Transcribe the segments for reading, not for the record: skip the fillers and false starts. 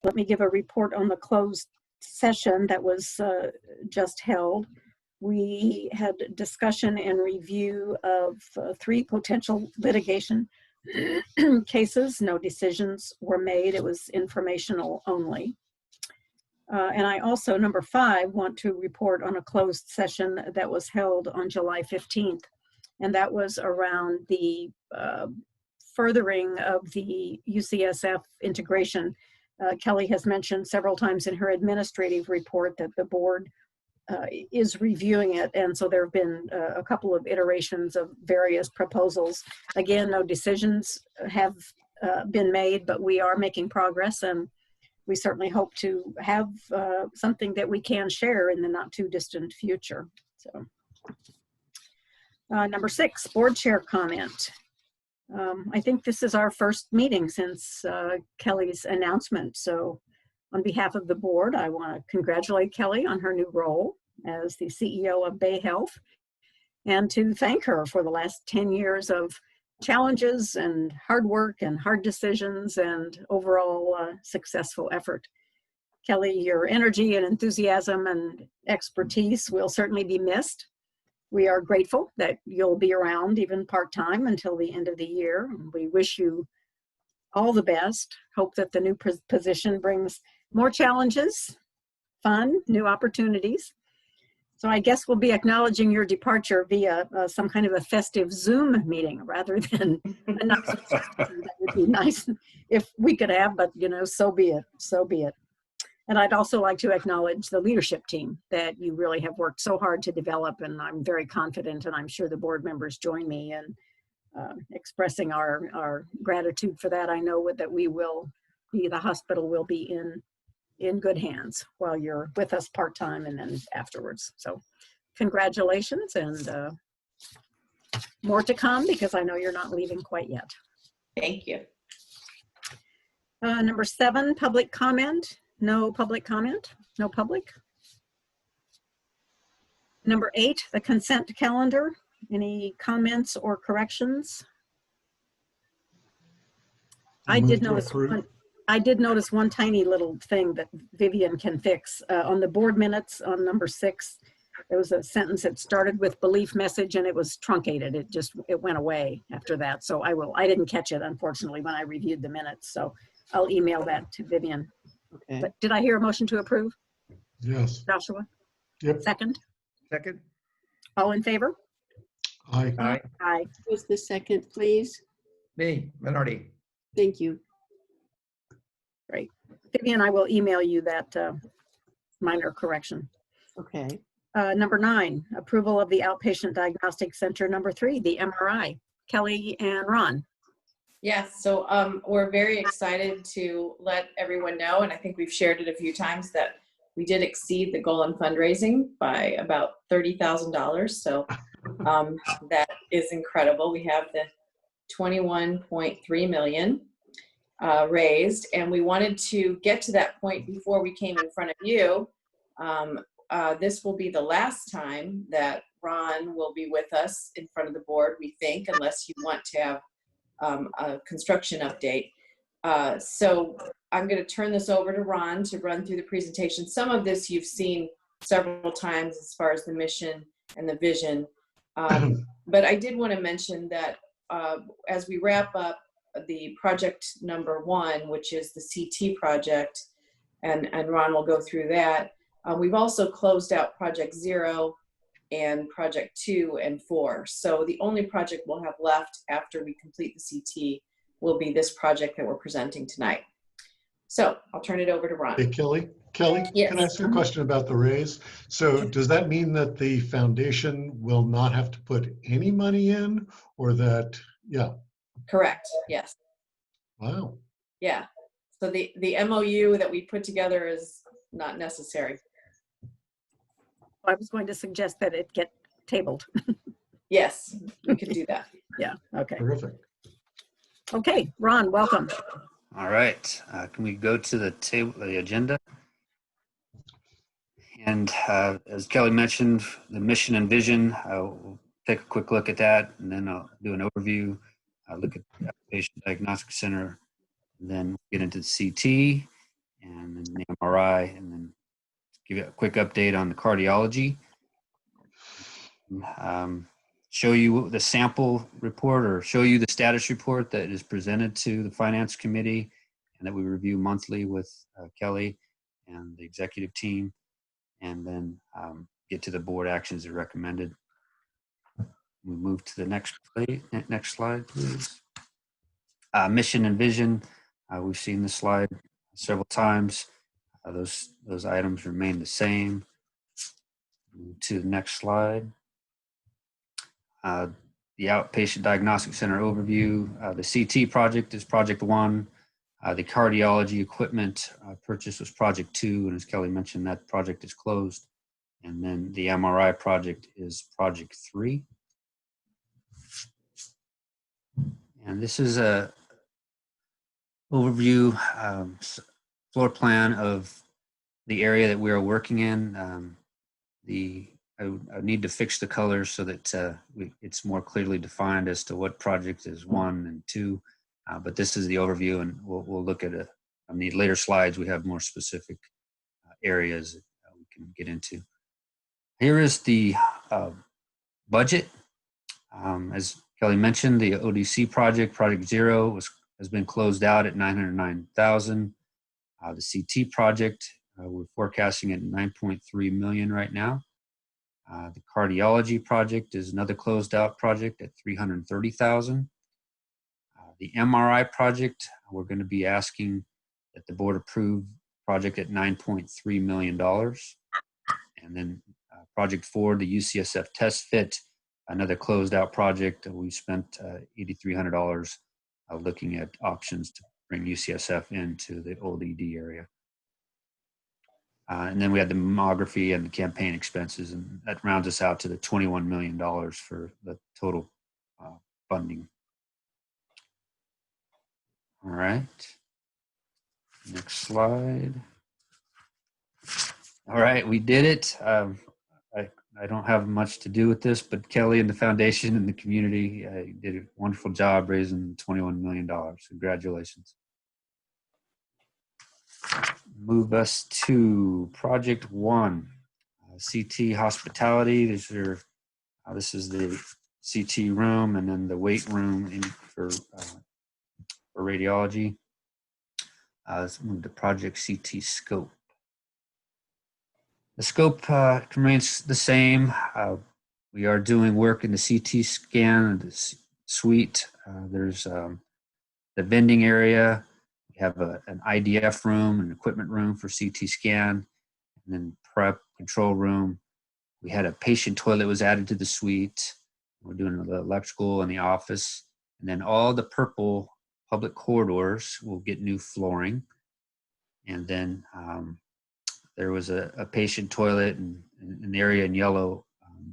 Let me give a report on the closed session that was just held. We had discussion and review of 3 potential litigation cases. No decisions were made. It was informational only. And I also, number 5, want to report on a closed session that was held on July 15th. And that was around the furthering of the UCSF integration. Kelly has mentioned several times in her administrative report that the board is reviewing it. And so there have been a couple of iterations of various proposals. Again, no decisions have been made, but we are making progress, and we certainly hope to have something that we can share in the not too distant future. So, number 6, board chair comment. I think this is our first meeting since Kelly's announcement. So on behalf of the board, I want to congratulate Kelly on her new role as the CEO of Bay Health, and to thank her for the last 10 years of challenges and hard work and hard decisions and overall successful effort. Kelly, your energy and enthusiasm and expertise will certainly be missed. We are grateful that you'll be around even part-time until the end of the year. We wish you all the best. Hope that the new position brings more challenges, fun, new opportunities. So I guess we'll be acknowledging your departure via some kind of a festive Zoom meeting rather than announcing. That would be nice if we could have, but you know, so be it, so be it. And I'd also like to acknowledge the leadership team that you really have worked so hard to develop, and I'm very confident, and I'm sure the board members join me in expressing our gratitude for that. I know that the hospital will be in good hands while you're with us part-time and then afterwards. So congratulations, and more to come because I know you're not leaving quite yet. Thank you. Number 7, public comment. No public comment, no public. Number 8, the consent calendar. Any comments or corrections? I did notice one tiny little thing that Vivian can fix. On the board minutes on number 6, there was a sentence that started with belief message and it was truncated. It went away after that. So I didn't catch it, unfortunately, when I reviewed the minutes. So I'll email that to Vivian. Okay. But did I hear a motion to approve? Yes. Joshua? Yep. Second? Second. All in favor? Aye. Aye. Aye. Who's the second, please? Me, Minardi. Thank you. Great. Vivian, I will email you that minor correction. Okay. Number 9, approval of the outpatient diagnostic center. Number 3, the MRI. Kelly and Ron. Yes, so we're very excited to let everyone know, and I think we've shared it a few times, that we did exceed the goal in fundraising by about $30,000. So that is incredible. We have the 21.3 million raised, and we wanted to get to that point before we came in front of you. This will be the last time that Ron will be with us in front of the board, we think, unless you want to have a construction update. So I'm going to turn this over to Ron to run through the presentation. Some of this you've seen several times as far as the mission and the vision. But I did want to mention that as we wrap up the project number 1, which is the CT project, and Ron will go through that, we've also closed out project 0 and project 2 and 4. So the only project we'll have left after we complete the CT will be this project that we're presenting tonight. So I'll turn it over to Ron. Hey, Kelly, yes. Can I ask you a question about the raise? So does that mean that the foundation will not have to put any money in, or that, yeah? Correct, yes. Wow. Yeah, so the MOU that we put together is not necessary. I was going to suggest that it get tabled. Yes, we could do that. Yeah, okay. Terrific. Okay, Ron, welcome. All right, can we go to the table, the agenda? And as Kelly mentioned, the mission and vision, we'll take a quick look at that, and then I'll do an overview, look at the Outpatient Diagnostic Center, and then get into the CT, the MRI, and then give you a quick update on the cardiology. Show you the sample report, or show you the status report that is presented to the Finance Committee and that we review monthly with Kelly and the executive team, and then get to the board actions that are recommended. We move to the next slide, please. Mission and vision. We've seen this slide several times. Those items remain the same. Move to the next slide. The outpatient diagnostic center overview. The CT project is project 1. The cardiology equipment purchase was project 2, and as Kelly mentioned, that project is closed. And then the MRI project is project 3. And this is a overview floor plan of the area that we are working in. I need to fix the colors so that it's more clearly defined as to what project is 1 and 2. But this is the overview, and we'll look at it on the later slides. We have more specific areas that we can get into. Here is the budget. As Kelly mentioned, the ODC project, project 0, has been closed out at $909,000. The CT project, we're forecasting at $9.3 million right now. The cardiology project is another closed out project at $330,000. The MRI project, we're going to be asking that the board approve project at $9.3 million. And then project 4, the UCSF test fit, another closed out project. We spent $8,300 looking at options to bring UCSF into the old ED area. And then we had the mammography and the campaign expenses, and that rounds us out to the $21 million for the total funding. All right. Next slide. All right, we did it. I don't have much to do with this, but Kelly and the foundation and the community did a wonderful job raising $21 million. Congratulations. Move us to project 1, CT hospitality. This is the CT room, and then the weight room for radiology. Let's move to project CT scope. The scope remains the same. We are doing work in the CT scan, the suite. There's the vending area. We have an IDF room, an equipment room for CT scan, and then prep control room. We had a patient toilet was added to the suite. We're doing the electrical in the office. And then all the purple public corridors will get new flooring. And then there was a patient toilet in the area in yellow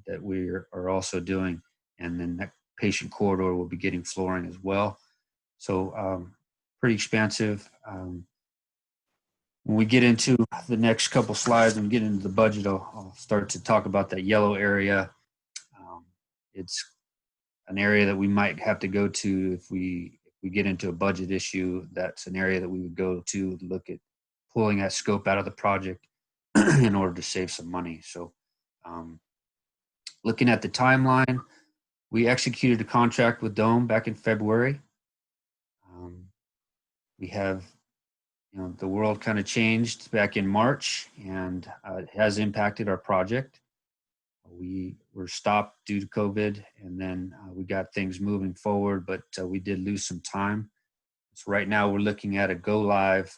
that we are also doing. And then that patient corridor will be getting flooring as well. So pretty expansive. When we get into the next couple slides and get into the budget, I'll start to talk about that yellow area. It's an area that we might have to go to if we get into a budget issue. That's an area that we would go to look at pulling that scope out of the project in order to save some money. So looking at the timeline, we executed a contract with Dome back in February. We have, the world kind of changed back in March, and it has impacted our project. We were stopped due to COVID, and then we got things moving forward, but we did lose some time. So right now we're looking at a go live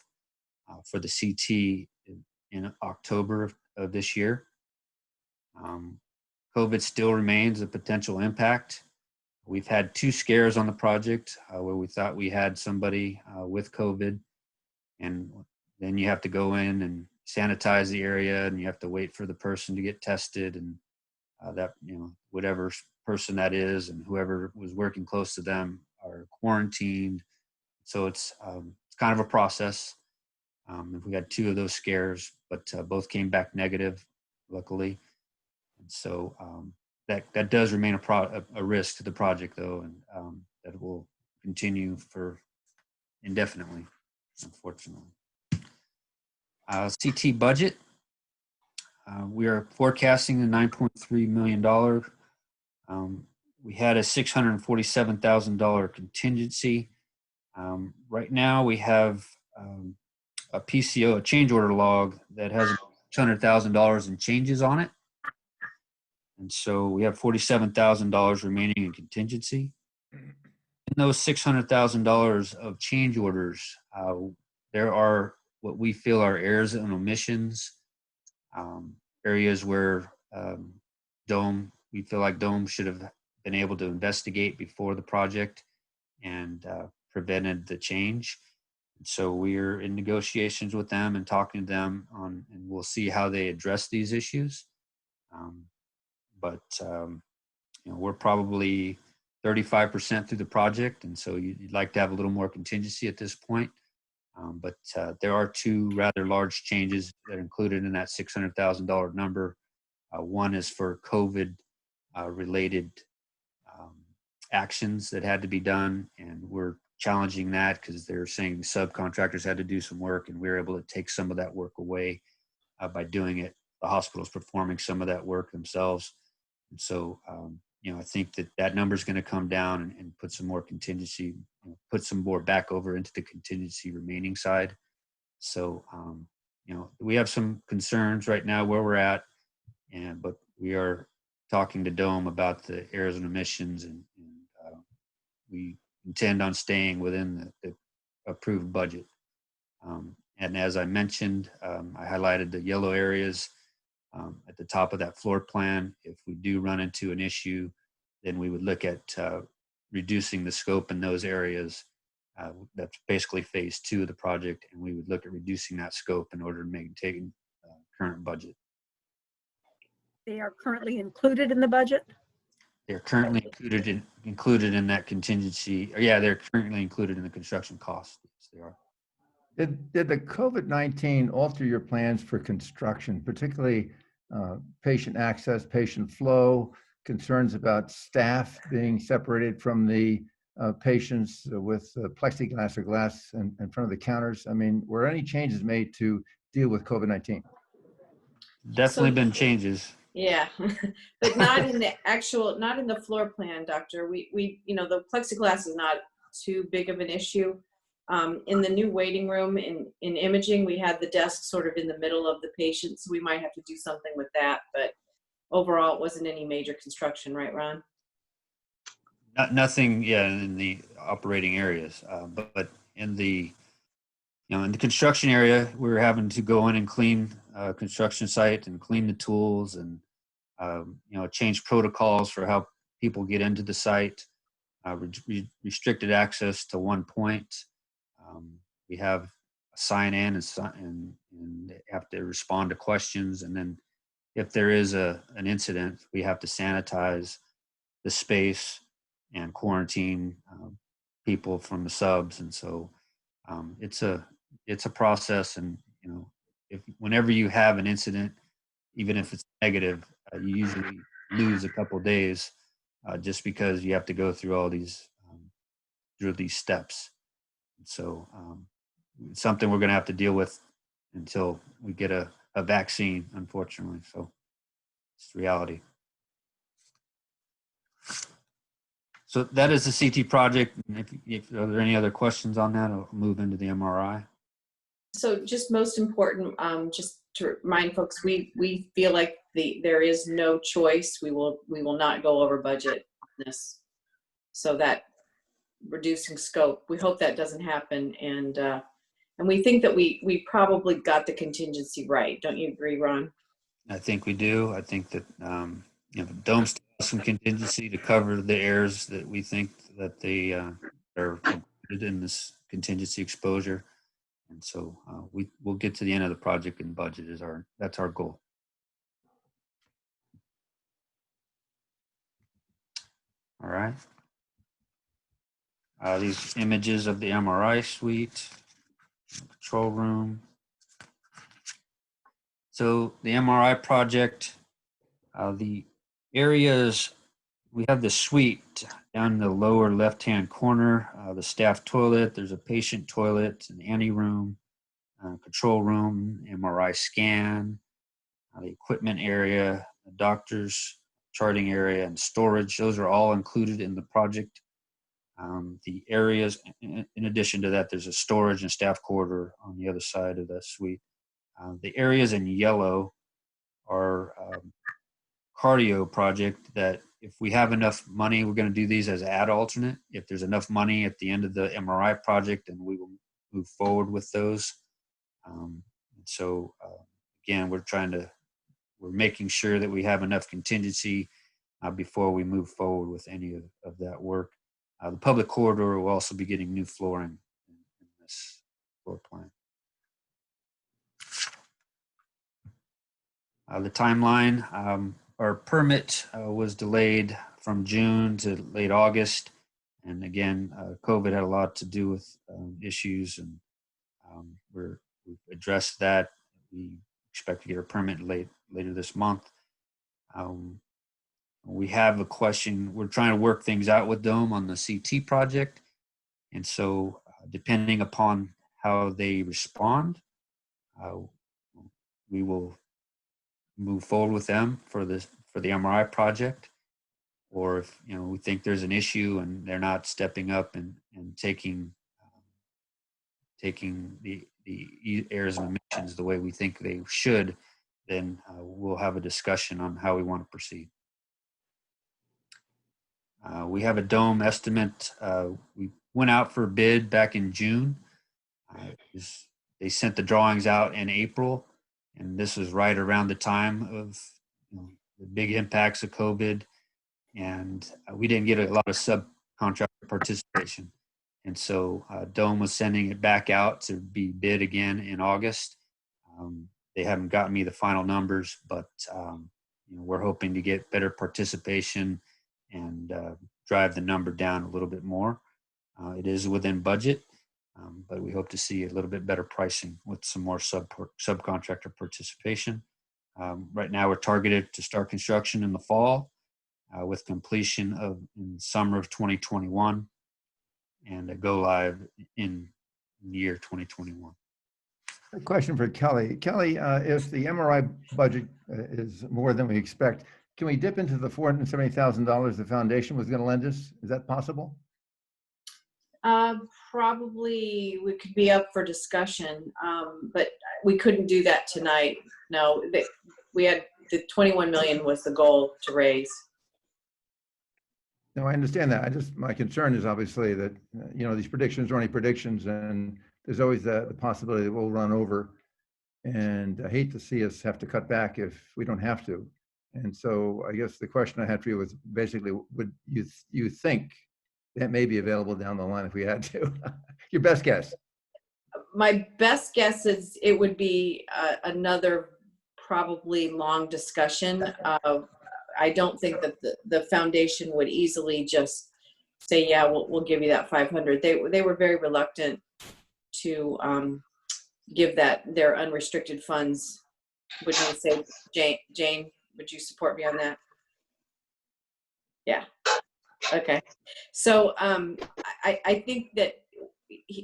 for the CT in October of this year. COVID still remains a potential impact. We've had 2 scares on the project where we thought we had somebody with COVID, and then you have to go in and sanitize the area, and you have to wait for the person to get tested, and that, whatever person that is and whoever was working close to them are quarantined. So it's kind of a process. We had 2 of those scares, but both came back negative, luckily. And so that does remain a risk to the project, though, and that will continue for indefinitely, unfortunately. CT budget. We are forecasting a $9.3 million. We had a $647,000 contingency. Right now we have a PCO, a change order log that has $600,000 in changes on it. And so we have $47,000 remaining in contingency. In those $600,000 of change orders, there are what we feel are errors and omissions, areas where we feel like Dome should have been able to investigate before the project and prevented the change. So we're in negotiations with them and talking to them and we'll see how they address these issues. We're probably 35% through the project, and so you'd like to have a little more contingency at this point. But there are two rather large changes that are included in that $600,000 number. One is for COVID related actions that had to be done, and we're challenging that because they're saying the subcontractors had to do some work, and we were able to take some of that work away by doing it. The hospital's performing some of that work themselves. And so, I think that number is going to come down and put some more contingency, put some more back over into the contingency remaining side. So, we have some concerns right now where we're at, but we are talking to Dome about the errors and omissions, and we intend on staying within the approved budget. And as I mentioned, I highlighted the yellow areas at the top of that floor plan. If we do run into an issue, then we would look at reducing the scope in those areas. That's basically phase 2 of the project, and we would look at reducing that scope in order to maintain current budget. They are currently included in the budget? They're currently included in that contingency. Yeah, they're currently included in the construction cost. Yes, they are. Did the COVID-19 alter your plans for construction, particularly patient access, patient flow, concerns about staff being separated from the patients with plexiglass or glass in front of the counters? I mean, were any changes made to deal with COVID-19? Definitely been changes. Yeah, but not in the floor plan, doctor. We the plexiglass is not too big of an issue. In the new waiting room in imaging, we had the desk sort of in the middle of the patient, so we might have to do something with that. But overall, it wasn't any major construction, right, Ron? Nothing, in the operating areas, but in the in the construction area, we were having to go in and clean construction site and clean the tools and change protocols for how people get into the site. Restricted access to one point. We have a sign in and they have to respond to questions, and then if there is an incident, we have to sanitize the space and quarantine people from the subs. And so it's a process, and whenever you have an incident, even if it's negative, you usually lose a couple of days just because you have to go through all these steps. So it's something we're going to have to deal with until we get a vaccine, unfortunately. So it's reality. So that is the CT project. If are there any other questions on that, I'll move into the MRI. So just most important, just to remind folks, we feel like there is no choice. We will not go over budget on this. So that reducing scope, we hope that doesn't happen, and we think that we probably got the contingency right. Don't you agree, Ron? I think we do. I think that Dome still has some contingency to cover the errors that we think that they are included in this contingency exposure, and so we'll get to the end of the project and budget that's our goal. All right. These images of the MRI suite, control room. So the MRI project, the areas, we have the suite down in the lower left-hand corner, the staff toilet, there's a patient toilet, an ante room, control room, MRI scan, the equipment area, the doctor's charting area, and storage. Those are all included in the project. The areas, in addition to that, there's a storage and staff quarter on the other side of the suite. The areas in yellow are cardio project that if we have enough money, we're going to do these as ad alternate. If there's enough money at the end of the MRI project, then we will move forward with those. Again, we're making sure that we have enough contingency before we move forward with any of that work. The public corridor will also be getting new flooring in this floor plan. The timeline, our permit was delayed from June to late August. And again, COVID had a lot to do with issues, and we've addressed that. We expect to get our permit later this month. We have a question. We're trying to work things out with Dome on the CT project. And so depending upon how they respond, we will move forward with them for the MRI project. Or if we think there's an issue and they're not stepping up and taking the errors and omissions the way we think they should, then we'll have a discussion on how we want to proceed. We have a Dome estimate. We went out for a bid back in June. They sent the drawings out in April, and this was right around the time of the big impacts of COVID, and we didn't get a lot of subcontractor participation. And so Dome was sending it back out to be bid again in August. They haven't gotten me the final numbers, but we're hoping to get better participation and drive the number down a little bit more. It is within budget, but we hope to see a little bit better pricing with some more subcontractor participation. Right now, we're targeted to start construction in the fall with completion in the summer of 2021 and a go live in the year 2021. A question for Kelly. Kelly, if the MRI budget is more than we expect, can we dip into the $470,000 the foundation was going to lend us? Is that possible? Probably we could be up for discussion, but we couldn't do that tonight. No, we had the 21 million was the goal to raise. No, I understand that. My concern is obviously that, these predictions are only predictions, and there's always the possibility that we'll run over. And I hate to see us have to cut back if we don't have to. And so I guess the question I had for you was basically, would you think that may be available down the line if we had to? Your best guess. My best guess is it would be another probably long discussion. I don't think that the foundation would easily just say, yeah, we'll give you that 500. They were very reluctant to give their unrestricted funds. Would you say, Jane, would you support me on that? Yeah. Okay. So I think that,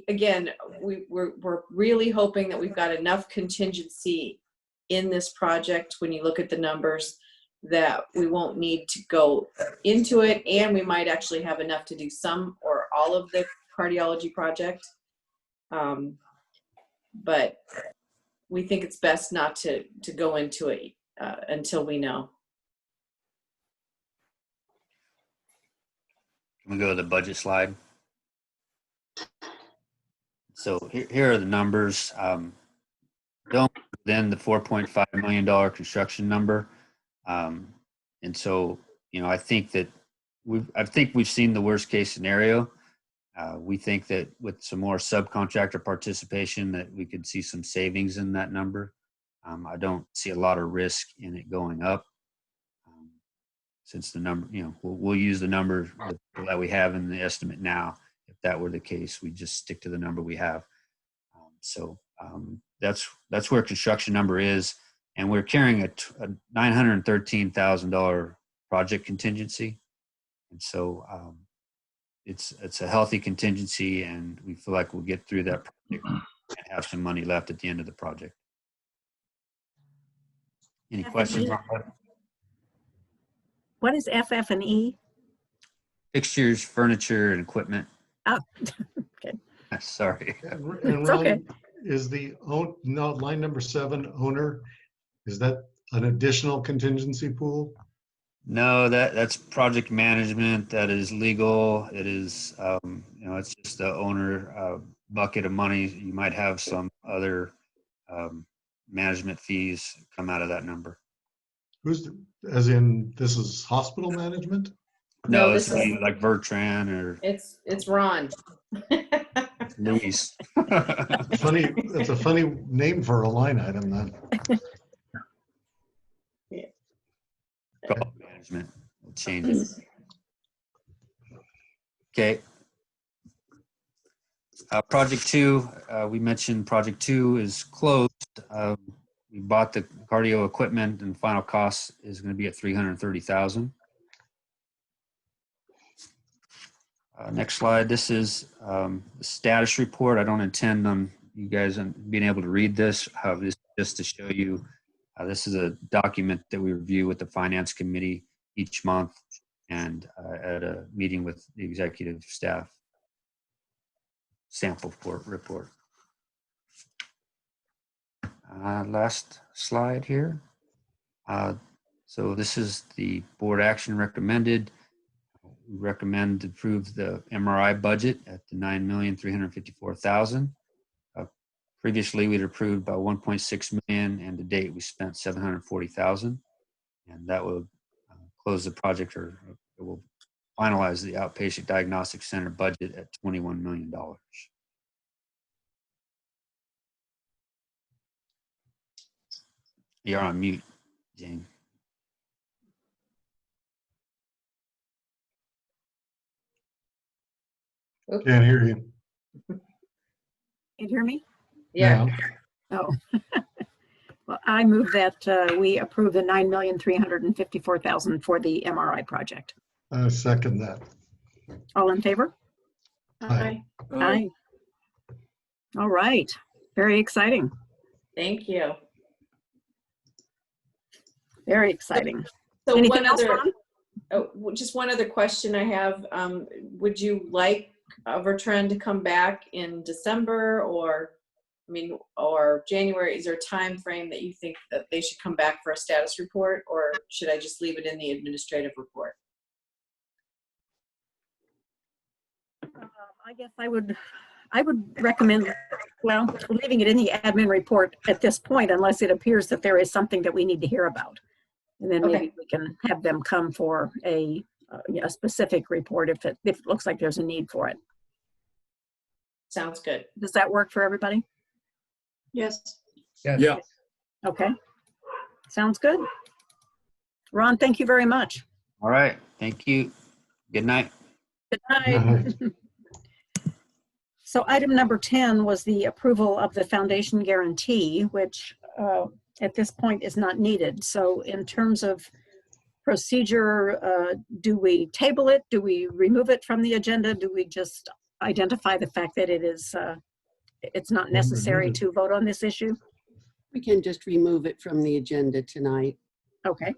again, we're really hoping that we've got enough contingency in this project when you look at the numbers that we won't need to go into it, and we might actually have enough to do some or all of the cardiology project. But we think it's best not to go into it until we know. Can we go to the budget slide? So here are the numbers. Don't then the $4.5 million construction number. And so, I think that we've seen the worst case scenario. We think that with some more subcontractor participation that we could see some savings in that number. I don't see a lot of risk in it going up. Since the number, we'll use the number that we have in the estimate now. If that were the case, we just stick to the number we have. That's where construction number is, and we're carrying a $913,000 project contingency, and so it's a healthy contingency, and we feel like we'll get through that project and have some money left at the end of the project. Any FF&E. questions on that? What is FF&E? Fixtures, furniture, and equipment. Oh, okay. Sorry. And It's okay. Ron, is no, line number 7, owner, is that an additional contingency pool? No, that's project management. That is legal. It is, it's just the owner bucket of money. You might have some other management fees come out of that number. As in, this is hospital management? No, No, this it's is- like Bertrand or It's Ron. Luis. Funny, that's a funny name for a line item then. Called management. We'll change it. Okay. Project 2, we mentioned Project 2 is closed. We bought the cardio equipment and final cost is going to be at $330,000. Next slide. This is the status report. I don't intend on you guys being able to read this. This is just to show you. This is a document that we review with the finance committee each month and at a meeting with the executive staff. Sample report. Last slide here. So this is the board action recommended. We recommend to approve the MRI budget at the $9,354,000. Previously, we'd approved about $1.6 million, and to date, we spent $740,000, and that will close the project, or it will finalize the outpatient diagnostic center budget at $21 million. You're on mute, Jane. Can't hear you. Can you hear me? Yeah. Now. Oh. Well, I move that we approve the $9,354,000 for the MRI project. I second that. All in favor? Aye. Aye. All right. Very exciting. Thank you. Very exciting. So Anything one else, other, Ron? just one other question I have. Would you like Bertrand to come back in December or January? Is there a time frame that you think that they should come back for a status report, or should I just leave it in the administrative report? I guess I would recommend, well, leaving it in the admin report at this point, unless it appears that there is something that we need to hear about. And then maybe Okay. we can have them come for a specific report if it looks like there's a need for it. Sounds good. Does that work for everybody? Yes. Yeah, Okay. Sounds good. Ron, thank you very much. All right. Thank you. Good night. Good night. So item number 10 was the approval of the foundation guarantee, which at this point is not needed. So in terms of procedure, do we table it? Do we remove it from the agenda? Do we just identify the fact that it's not necessary to vote on this issue? We can just remove it from the agenda tonight. Okay.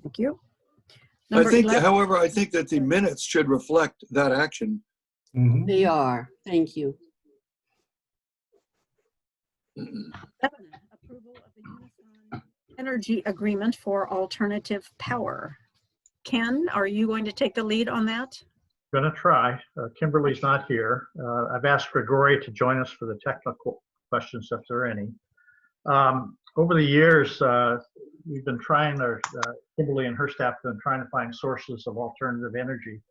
Thank you. I Number think, 11. however, I think that the minutes should reflect that action. Mhm. They are. Thank you. 11, approval of the Unison energy agreement for alternative power. Ken, are you going to take the lead on that? Going to try. Kimberly's not here. I've asked Grigori to join us for the technical questions if there are any. Over the years, we've been trying, Kimberly and her staff have been trying to find sources of alternative energy.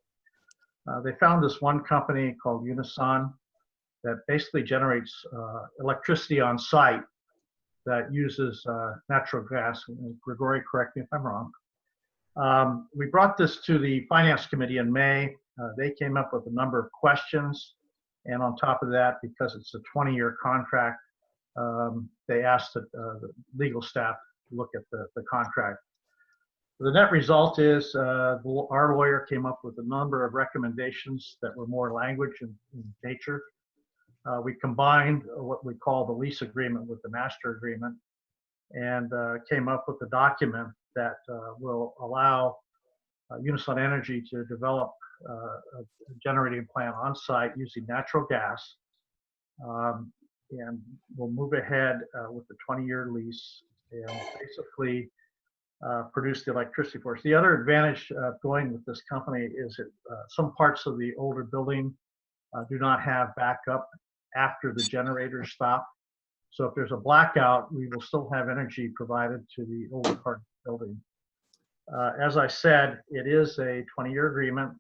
They found this one company called Unison that basically generates electricity on site that uses natural gas. Grigori, correct me if I'm wrong. We brought this to the Finance Committee in May. They came up with a number of questions. And on top of that, because it's a 20-year contract, they asked the legal staff to look at the contract. The net result is our lawyer came up with a number of recommendations that were more language in nature. We combined what we call the lease agreement with the master agreement and came up with a document that will allow Unison Energy to develop a generating plant on site using natural gas. And we'll move ahead with the 20-year lease and basically produce the electricity for us. The other advantage of going with this company is that some parts of the older building do not have backup after the generators stop. So if there's a blackout, we will still have energy provided to the older part of the building. As I said, it is a 20-year agreement.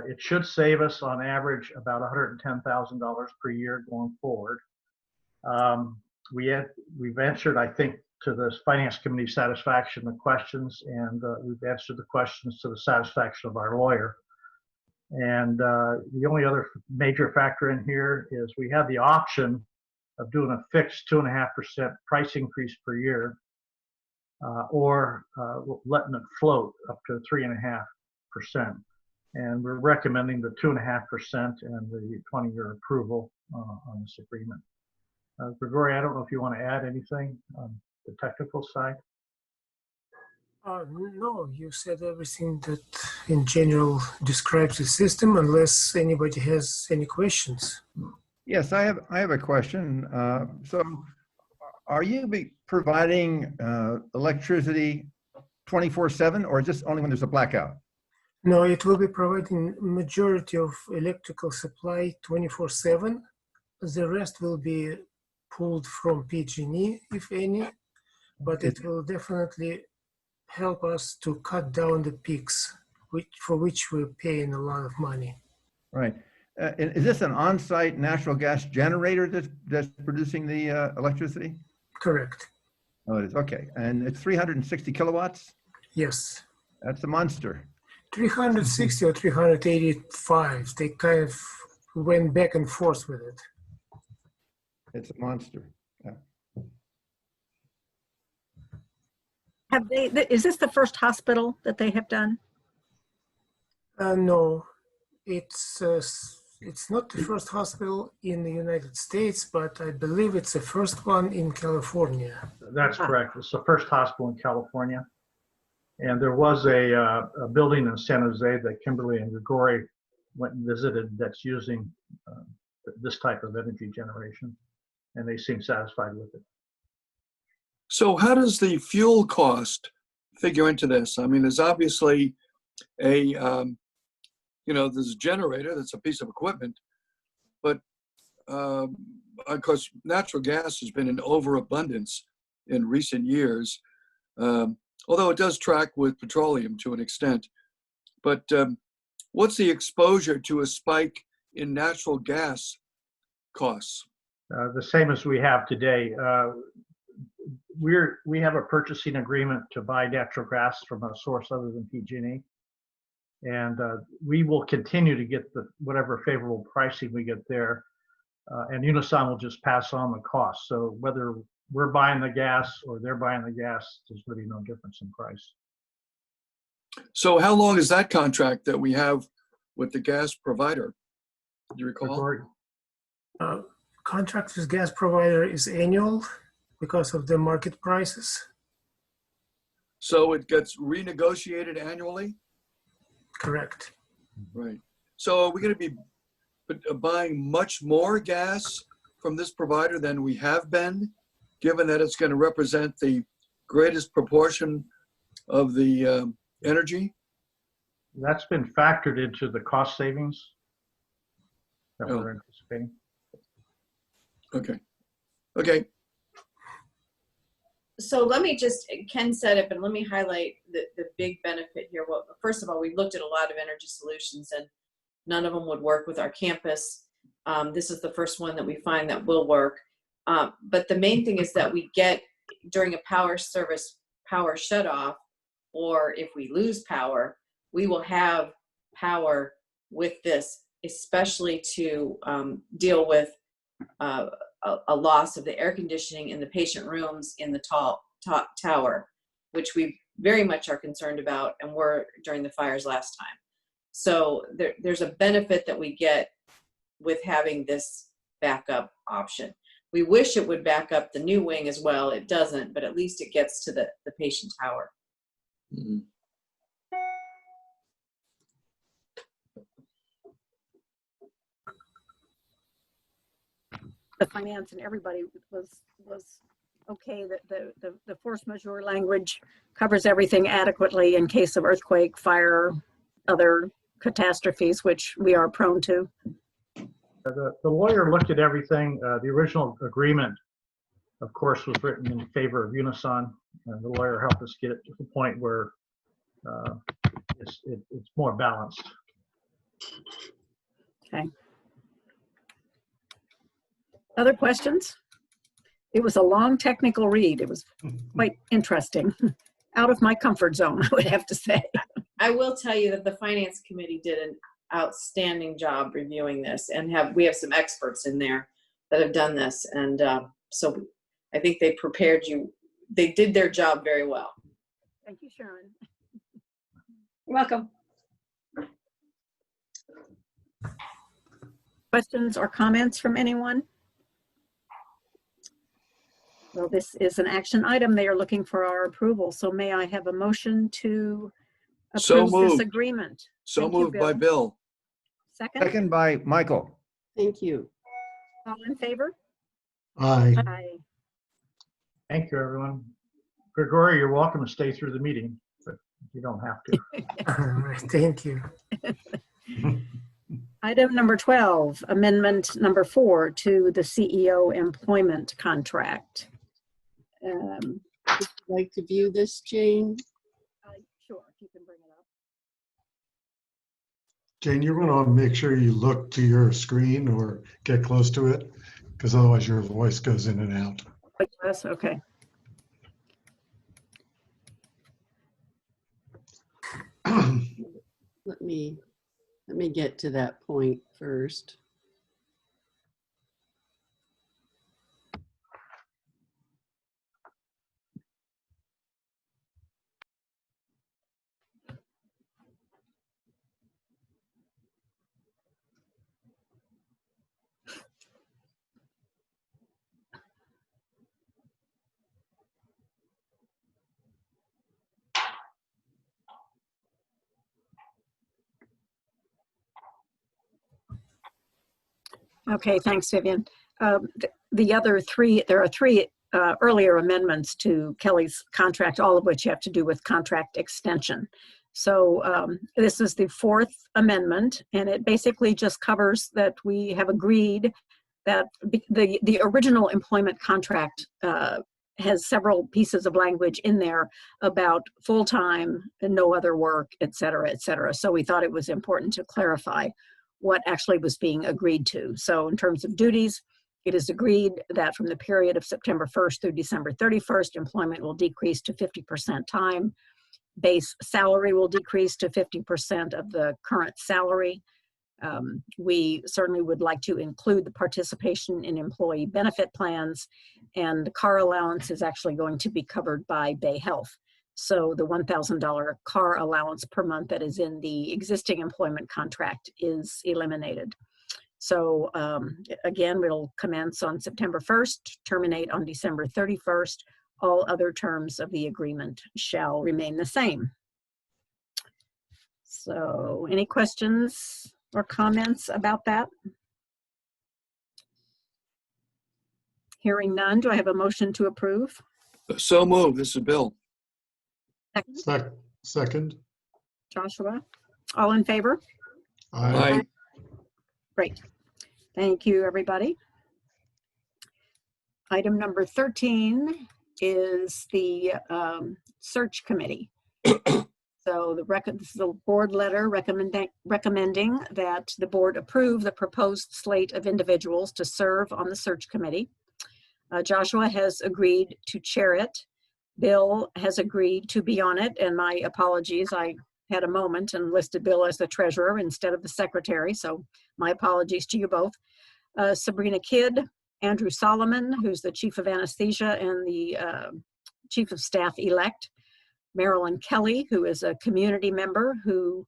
It should save us on average about $110,000 per year going forward. We've answered, I think, to the Finance Committee satisfaction the questions, and we've answered the questions to the satisfaction of our lawyer. And the only other major factor in here is we have the option of doing a fixed 2.5% price increase per year, or letting it float up to 3.5%. And we're recommending the 2.5% and the 20-year approval on this agreement. Gregory, I don't know if you want to add anything on the technical side. No, you said everything that in general describes the system, unless anybody has any questions. Yes, I have a question. So are you providing electricity 24/7 or just only when there's a blackout? No, it will be providing majority of electrical supply 24/7. The rest will be pulled from PG&E, if any, but it will definitely help us to cut down the peaks, for which we're paying a lot of money. Right. Is this an on-site natural gas generator that's producing the electricity? Correct. Oh, it is. Okay. And it's 360 kilowatts? Yes. That's a monster. 360 or 385. They kind of went back and forth with it. It's a monster. Yeah. Have they, is this the first hospital that they have done? No, it's not the first hospital in the United States, but I believe it's the first one in California. That's correct. It's the first hospital in California. And there was a building in San Jose that Kimberly and Gregory went and visited that's using this type of energy generation, and they seem satisfied with it. So how does the fuel cost figure into this? I mean, there's obviously there's a generator that's a piece of equipment, but of course, natural gas has been in overabundance in recent years, although it does track with petroleum to an extent. But what's the exposure to a spike in natural gas costs? The same as we have today. We have a purchasing agreement to buy natural gas from a source other than PG&E, and we will continue to get whatever favorable pricing we get there, and Unison will just pass on the cost. So whether we're buying the gas or they're buying the gas, there's really no difference in price. So how long is that contract that we have with the gas provider? Do you recall? Contract with gas provider is annual because of the market prices. So it gets renegotiated annually? Correct. Right. So are we going to be buying much more gas from this provider than we have been, given that it's going to represent the greatest proportion of the energy? That's been factored into the cost savings that we're anticipating. Okay. Okay. So let me just, Ken said it, but let me highlight the big benefit here. Well, first of all, we looked at a lot of energy solutions and none of them would work with our campus. This is the first one that we find that will work. But the main thing is that we get, during a power shutoff, or if we lose power, we will have power with this, especially to deal with a loss of the air conditioning in the patient rooms in the top tower, which we very much are concerned about and were during the fires last time. So there's a benefit that we get with having this backup option. We wish it would back up the new wing as well. It doesn't, but at least it gets to the patient tower. Mhm. The finance and everybody was okay that the force majeure language covers everything adequately in case of earthquake, fire, other catastrophes, which we are prone to. The lawyer looked at everything. The original agreement, of course, was written in favor of Unison, and the lawyer helped us get it to the point where it's more balanced. Okay. Other questions? It was a long technical read. It was quite interesting. Out of my comfort zone, I would have to say. I will tell you that the finance committee did an outstanding job reviewing this, and we have some experts in there that have done this, and so I think they prepared you. They did their job very well. Thank you, Sharon. You're welcome. Questions or comments from anyone? Well, this is an action item. They are looking for our approval. So may I have a motion to So approve this moved. agreement? So Thank you, moved by Bill. Second? Second by Michael. Thank you. All in favor? Aye. Aye. Thank you, everyone. Gregory, you're welcome to stay through the meeting, but you don't have to. Thank you. Item number 12, amendment number 4 to the CEO employment contract. Would you like to view this, Jane? Sure, if you can bring it up. Jane, you're going to make sure you look to your screen or get close to it, because otherwise your voice goes in and out. Yes, okay. Let me get to that point first. Okay, thanks, Vivian. The other three, there are three earlier amendments to Kelly's contract, all of which have to do with contract extension. So this is the fourth amendment, and it basically just covers that we have agreed that the original employment contract has several pieces of language in there about full-time and no other work, et cetera, et cetera. So we thought it was important to clarify what actually was being agreed to. So in terms of duties, it is agreed that from the period of September 1st through December 31st, employment will decrease to 50% time. Base salary will decrease to 50% of the current salary. We certainly would like to include the participation in employee benefit plans, and the car allowance is actually going to be covered by Bay Health. So the $1,000 car allowance per month that is in the existing employment contract is eliminated. So again, it'll commence on September 1st, terminate on December 31st. All other terms of the agreement shall remain the same. So any questions or comments about that? Hearing none, do I have a motion to approve? So moved. This is Bill. Second. Joshua, all in favor? Aye. Great. Thank you, everybody. Item number 13 is the search committee. So this is a board letter recommending that the board approve the proposed slate of individuals to serve on the search committee. Joshua has agreed to chair it. Bill has agreed to be on it, and my apologies, I had a moment and listed Bill as the treasurer instead of the secretary, so my apologies to you both. Sabrina Kidd, Andrew Solomon, who's the chief of anesthesia and the chief of staff elect, Marilyn Kelly, who is a community member who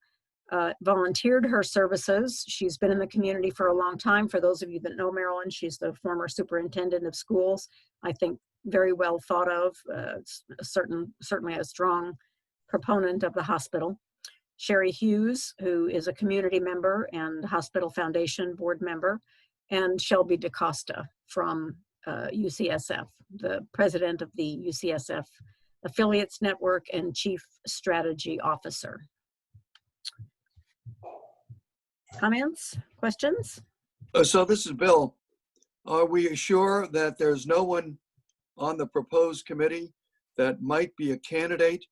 volunteered her services. She's been in the community for a long time. For those of you that know Marilyn, she's the former superintendent of schools. I think very well thought of, certainly a strong proponent of the hospital. Sherry Hughes, who is a community member and Hospital Foundation board member, and Shelby DaCosta from UCSF, the president of the UCSF Affiliates Network and Chief Strategy Officer. Comments, questions? So this is Bill. Are we sure that there's no one on the proposed committee that might be a candidate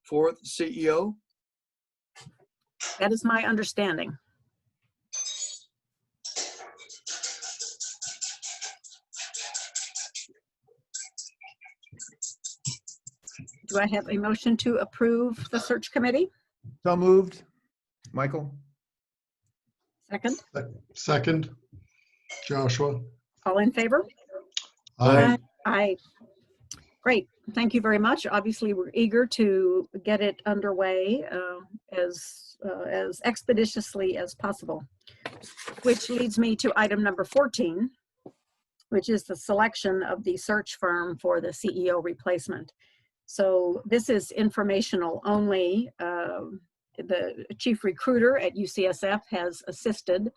for the CEO? That is my understanding. Do I have a motion to approve the search committee? So moved. Michael? Second, Second, Joshua. all in favor? Aye. Aye. Great, thank you very much. Obviously, we're eager to get it underway as expeditiously as possible. Which leads me to item number 14, which is the selection of the search firm for the CEO replacement. So this is informational only. The chief recruiter at UCSF has assisted.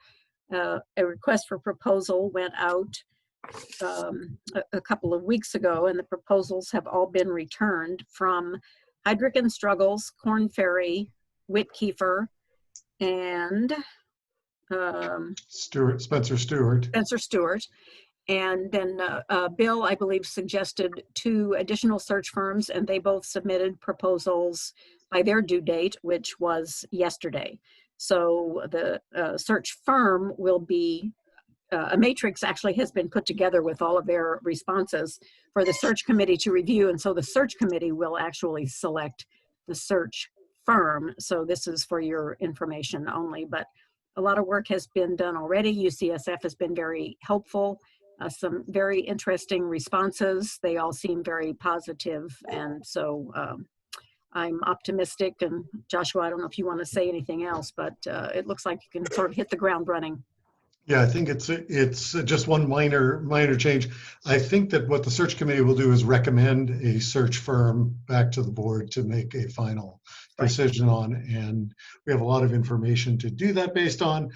A request for proposal went out a couple of weeks ago, and the proposals have all been returned from Heidrick and Struggles, Korn Ferry, Whitkeefer, and Spencer Stewart. Spencer Stewart. And then Bill, I believe, suggested 2 additional search firms, and they both submitted proposals by their due date, which was yesterday. So the search firm will be, a matrix actually has been put together with all of their responses for the search committee to review. And so the search committee will actually select the search firm. So this is for your information only, but a lot of work has been done already. UCSF has been very helpful. Some very interesting responses. They all seem very positive. And so I'm optimistic. And Joshua, I don't know if you want to say anything else, but it looks like you can sort of hit the ground running. Yeah, I think it's just one minor change. I think that what the search committee will do is recommend a search firm back to the board to make a final decision on, and we have a lot of information to do that based on.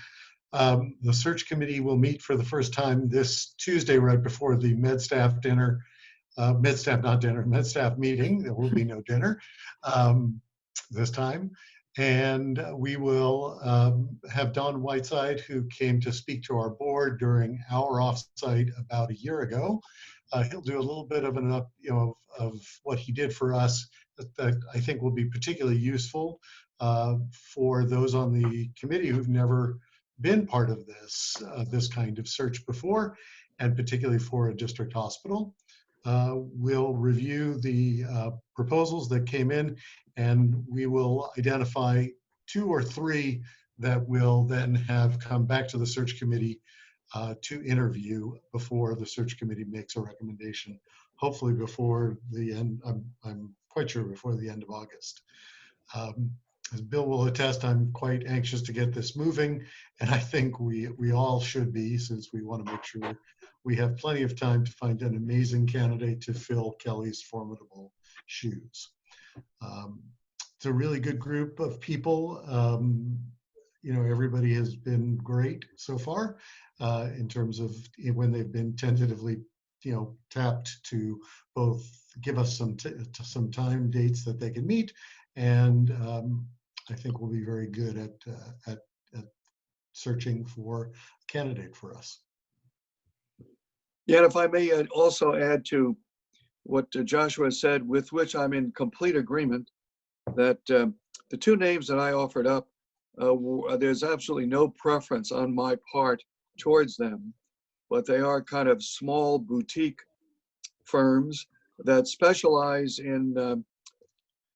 The search committee will meet for the first time this Tuesday, right before the med staff dinner. Med staff meeting. There will be no dinner this time. And we will have Don Whiteside, who came to speak to our board during our offsite about a year ago. He'll do a little bit of an of what he did for us that I think will be particularly useful for those on the committee who've never been part of this kind of search before, and particularly for a district hospital. We'll review the proposals that came in, and we will identify 2 or 3 that will then have come back to the search committee to interview before the search committee makes a recommendation, hopefully before the end, I'm quite sure before the end of August. As Bill will attest, I'm quite anxious to get this moving, and I think we all should be, since we want to make sure we have plenty of time to find an amazing candidate to fill Kelly's formidable shoes. It's a really good group of people. Everybody has been great so far in terms of when they've been tentatively, tapped to both give us some time dates that they can meet, and I think we'll be very good at searching for a candidate for us. Yeah, and if I may also add to what Joshua said, with which I'm in complete agreement, that the 2 names that I offered up, there's absolutely no preference on my part towards them, but they are kind of small boutique firms that specialize in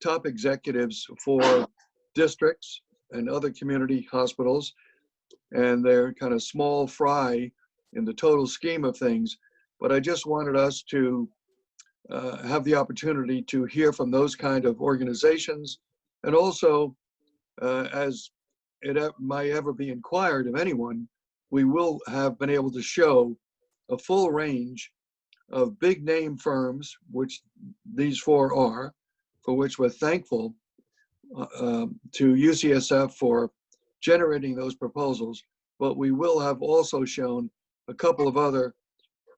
top executives for districts and other community hospitals, and they're kind of small fry in the total scheme of things. But I just wanted us to have the opportunity to hear from those kind of organizations, and also as might ever be inquired of anyone, we will have been able to show a full range of big name firms, which these four are, for which we're thankful to UCSF for generating those proposals. But we will have also shown a couple of other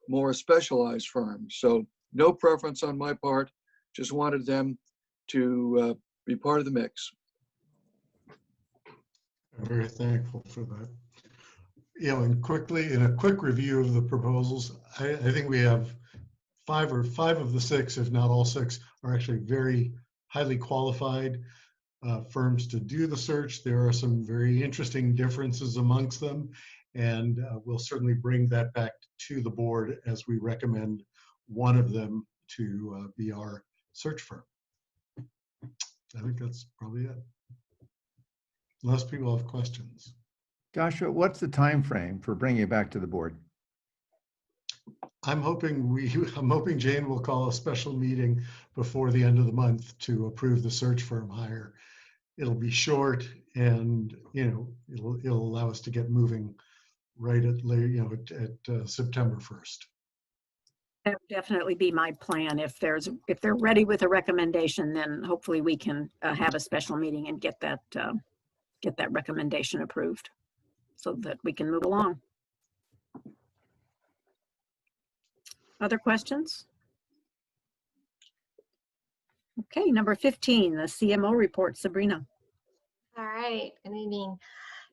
more specialized firms. So no preference on my part, just wanted them to be part of the mix. I'm very thankful for that. You know, and quickly, in a quick review of the proposals, I think we have five of the six, if not all six, are actually very highly qualified firms to do the search. There are some very interesting differences amongst them, and we'll certainly bring that back to the board as we recommend one of them to be our search firm. I think that's probably it. Unless people have questions. Joshua, what's the time frame for bringing it back to the board? I'm hoping Jane will call a special meeting before the end of the month to approve the search firm hire. It'll be short, and it'll allow us to get moving right at September 1st. That would definitely be my plan. If they're ready with a recommendation, then hopefully we can have a special meeting and get that recommendation approved so that we can move along. Other questions? Okay, number 15, the CMO report, Sabrina. All right, good evening.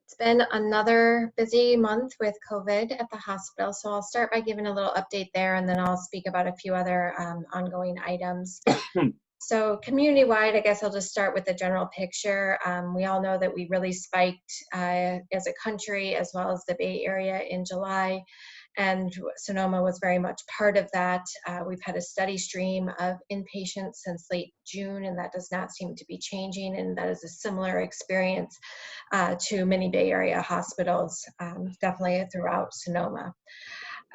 It's been another busy month with COVID at the hospital, so I'll start by giving a little update there, and then I'll speak about a few other ongoing items. So community-wide, I guess I'll just start with the general picture. We all know that we really spiked as a country as well as the Bay Area in July, and Sonoma was very much part of that. We've had a steady stream of inpatients since late June, and that does not seem to be changing, and that is a similar experience to many Bay Area hospitals, definitely throughout Sonoma.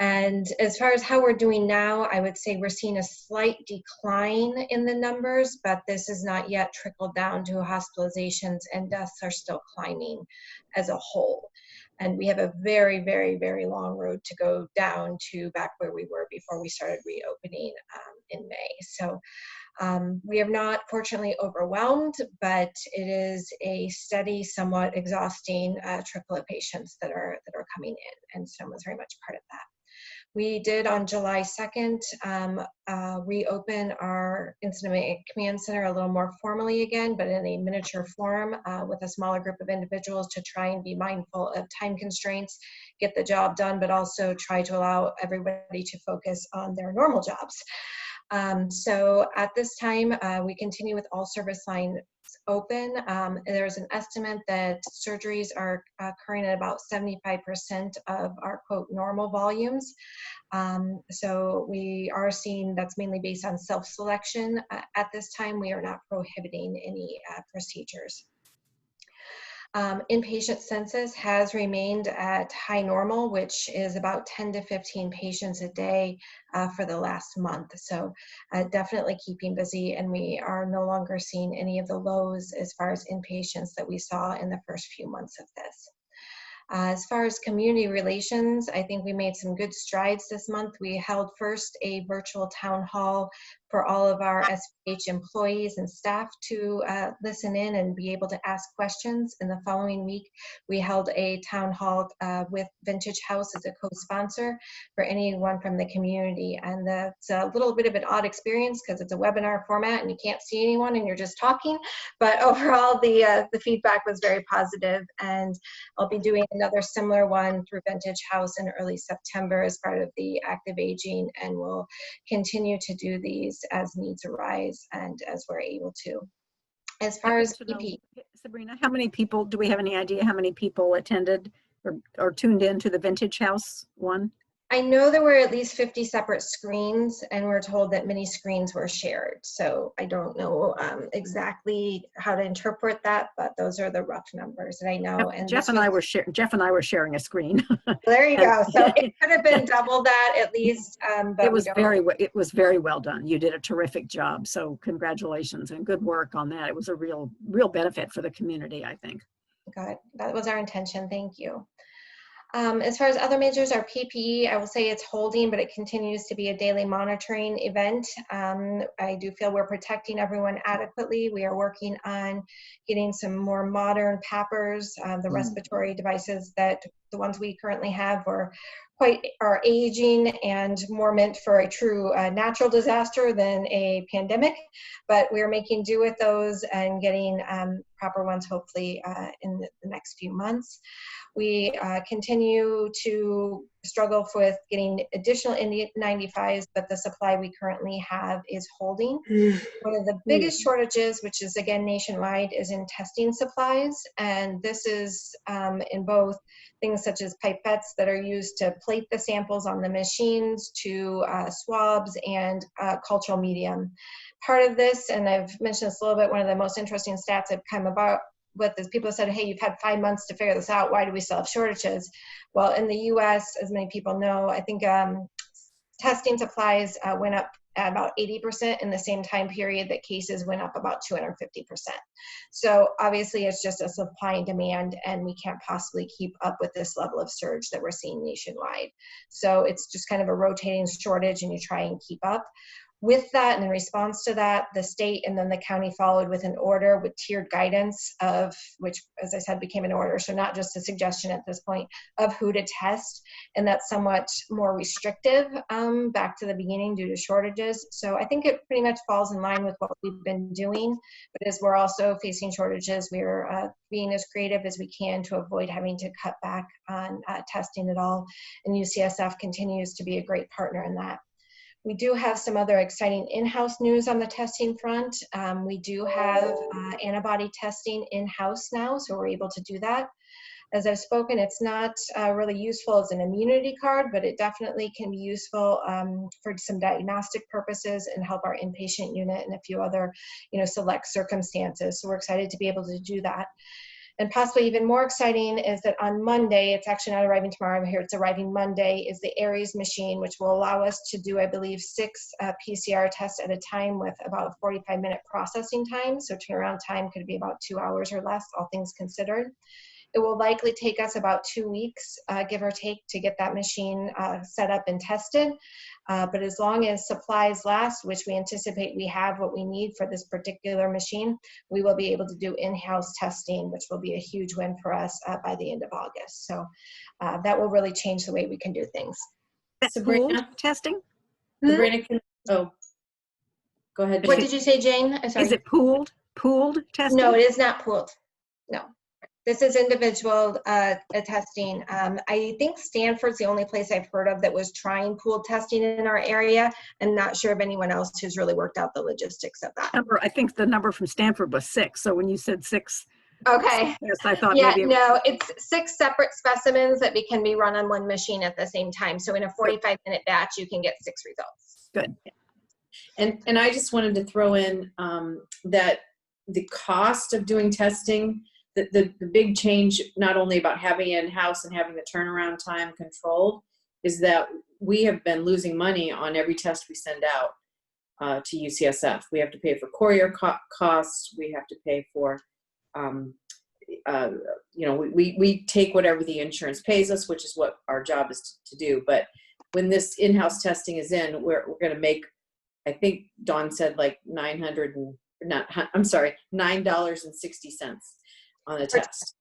And as far as how we're doing now, I would say we're seeing a slight decline in the numbers, but this is not yet trickled down to hospitalizations, and deaths are still climbing as a whole. And we have a very, very, very long road to go down to back where we were before we started reopening in May. So we are not fortunately overwhelmed, but it is a steady, somewhat exhausting trickle of patients that are coming in, and Sonoma is very much part of that. We did on July 2nd reopen our Incident Command Center a little more formally again, but in a miniature form with a smaller group of individuals to try and be mindful of time constraints, get the job done, but also try to allow everybody to focus on their normal jobs. So at this time, we continue with all service lines open. There's an estimate that surgeries are occurring at about 75% of our quote normal volumes. So we are seeing that's mainly based on self-selection. At this time, we are not prohibiting any procedures. Inpatient census has remained at high normal, which is about 10 to 15 patients a day for the last month. So definitely keeping busy, and we are no longer seeing any of the lows as far as inpatients that we saw in the first few months of this. As far as community relations, I think we made some good strides this month. We held first a virtual town hall for all of our SVH employees and staff to listen in and be able to ask questions. In the following week, we held a town hall with Vintage House as a co-sponsor for anyone from the community. And that's a little bit of an odd experience because it's a webinar format and you can't see anyone and you're just talking. But overall, the feedback was very positive, and I'll be doing another similar one through Vintage House in early September as part of the active aging, and we'll continue to do these as needs arise and as we're able to. As far as EP, Sabrina, how many people, do we have any idea how many people attended or tuned in to the Vintage House one? I know there were at least 50 separate screens, and we're told that many screens were shared. So I don't know exactly how to interpret that, but those are the rough numbers that I know. And Jeff and I were sharing a screen. There you go. So it could have been double that at least. But it was very well done. You did a terrific job. So congratulations and good work on that. It was a real benefit for the community, I think. Good. That was our intention. Thank you. As far as other measures, our PPE, I will say it's holding, but it continues to be a daily monitoring event. I do feel we're protecting everyone adequately. We are working on getting some more modern PAPRs, the respiratory devices that the ones we currently have are aging and more meant for a true natural disaster than a pandemic. But we're making do with those and getting proper ones hopefully in the next few months. We continue to struggle with getting additional N95s, but the supply we currently have is holding. One of the biggest shortages, which is again nationwide, is in testing supplies. And this is in both things such as pipettes that are used to plate the samples on the machines to swabs and cultural medium. Part of this, and I've mentioned this a little bit, one of the most interesting stats I've come about with is people said, hey, you've had 5 months to figure this out. Why do we still have shortages? Well, in the US, as many people know, I think testing supplies went up at about 80% in the same time period that cases went up about 250%. So obviously it's just a supply and demand, and we can't possibly keep up with this level of surge that we're seeing nationwide. So it's just kind of a rotating shortage, and you try and keep up. With that, and in response to that, the state and then the county followed with an order with tiered guidance of, which, as I said, became an order. So not just a suggestion at this point of who to test. And that's somewhat more restrictive back to the beginning due to shortages. So I think it pretty much falls in line with what we've been doing. But as we're also facing shortages, we're being as creative as we can to avoid having to cut back on testing at all. And UCSF continues to be a great partner in that. We do have some other exciting in-house news on the testing front. We do have antibody testing in-house now, so we're able to do that. As I've spoken, it's not really useful as an immunity card, but it definitely can be useful for some diagnostic purposes and help our inpatient unit and a few other, select circumstances. So we're excited to be able to do that. And possibly even more exciting is that on Monday, it's actually not arriving tomorrow, I'm here, it's arriving Monday, is the Aries machine, which will allow us to do, I believe, 6 PCR tests at a time with about a 45-minute processing time. So turnaround time could be about 2 hours or less, all things considered. It will likely take us about 2 weeks, give or take, to get that machine set up and tested. But as long as supplies last, which we anticipate we have what we need for this particular machine, we will be able to do in-house testing, which will be a huge win for us by the end of August. So that will really change the way we can do things. Pooled testing? Sabrina, go ahead. What did you say, Jane? I'm sorry. Is it pooled testing? No, it is not pooled. No. This is individual testing. I think Stanford's the only place I've heard of that was trying pooled testing in our area. I'm not sure of anyone else who's really worked out the logistics of that. I think the number from Stanford was 6. So when you said 6, okay. Yes, I thought maybe. No, it's 6 separate specimens that can be run on one machine at the same time. So in a 45-minute batch, you can get 6 results. Good. And I just wanted to throw in that the cost of doing testing, the big change, not only about having it in-house and having the turnaround time controlled, is that we have been losing money on every test we send out to UCSF. We have to pay for courier costs. We have to pay for, we take whatever the insurance pays us, which is what our job is to do. But when this in-house testing is in, we're going to make, I think Dawn said like $9.60 on a test.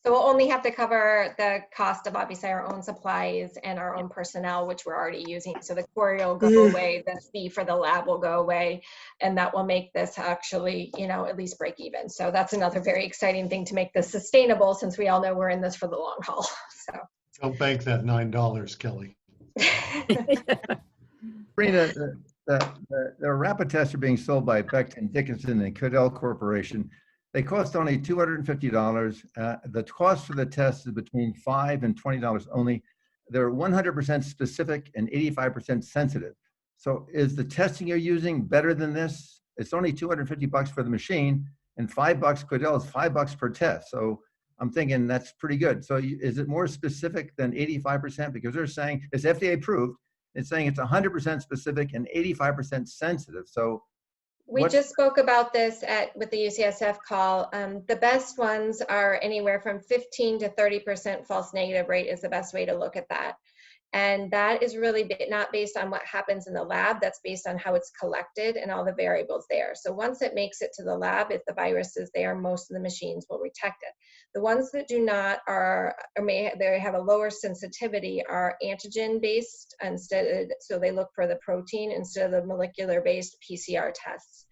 So we'll only have to cover the cost of obviously our own supplies and our own personnel, which we're already using. So the courier will go away, the fee for the lab will go away, and that will make this actually, at least break even. So that's another very exciting thing to make this sustainable, since we all know we're in this for the long haul. So Don't bank that $9, Kelly. Sabrina, the rapid tests are being sold by Becton Dickinson and Cadell Corporation. They cost only $250. The cost for the test is between $5 and $20 only. They're 100% specific and 85% sensitive. So is the testing you're using better than this? It's only $250 for the machine, and $5 Cadell is $5 per test. So I'm thinking that's pretty good. So is it more specific than 85%? Because they're saying it's FDA approved. It's saying it's 100% specific and 85% sensitive. So We What's- just spoke about this with the UCSF call. The best ones are anywhere from 15 to 30% false negative rate is the best way to look at that. And that is really not based on what happens in the lab. That's based on how it's collected and all the variables there. So once it makes it to the lab, if the virus is there, most of the machines will detect it. The ones that do not they have a lower sensitivity are antigen based instead. So they look for the protein instead of the molecular based PCR tests.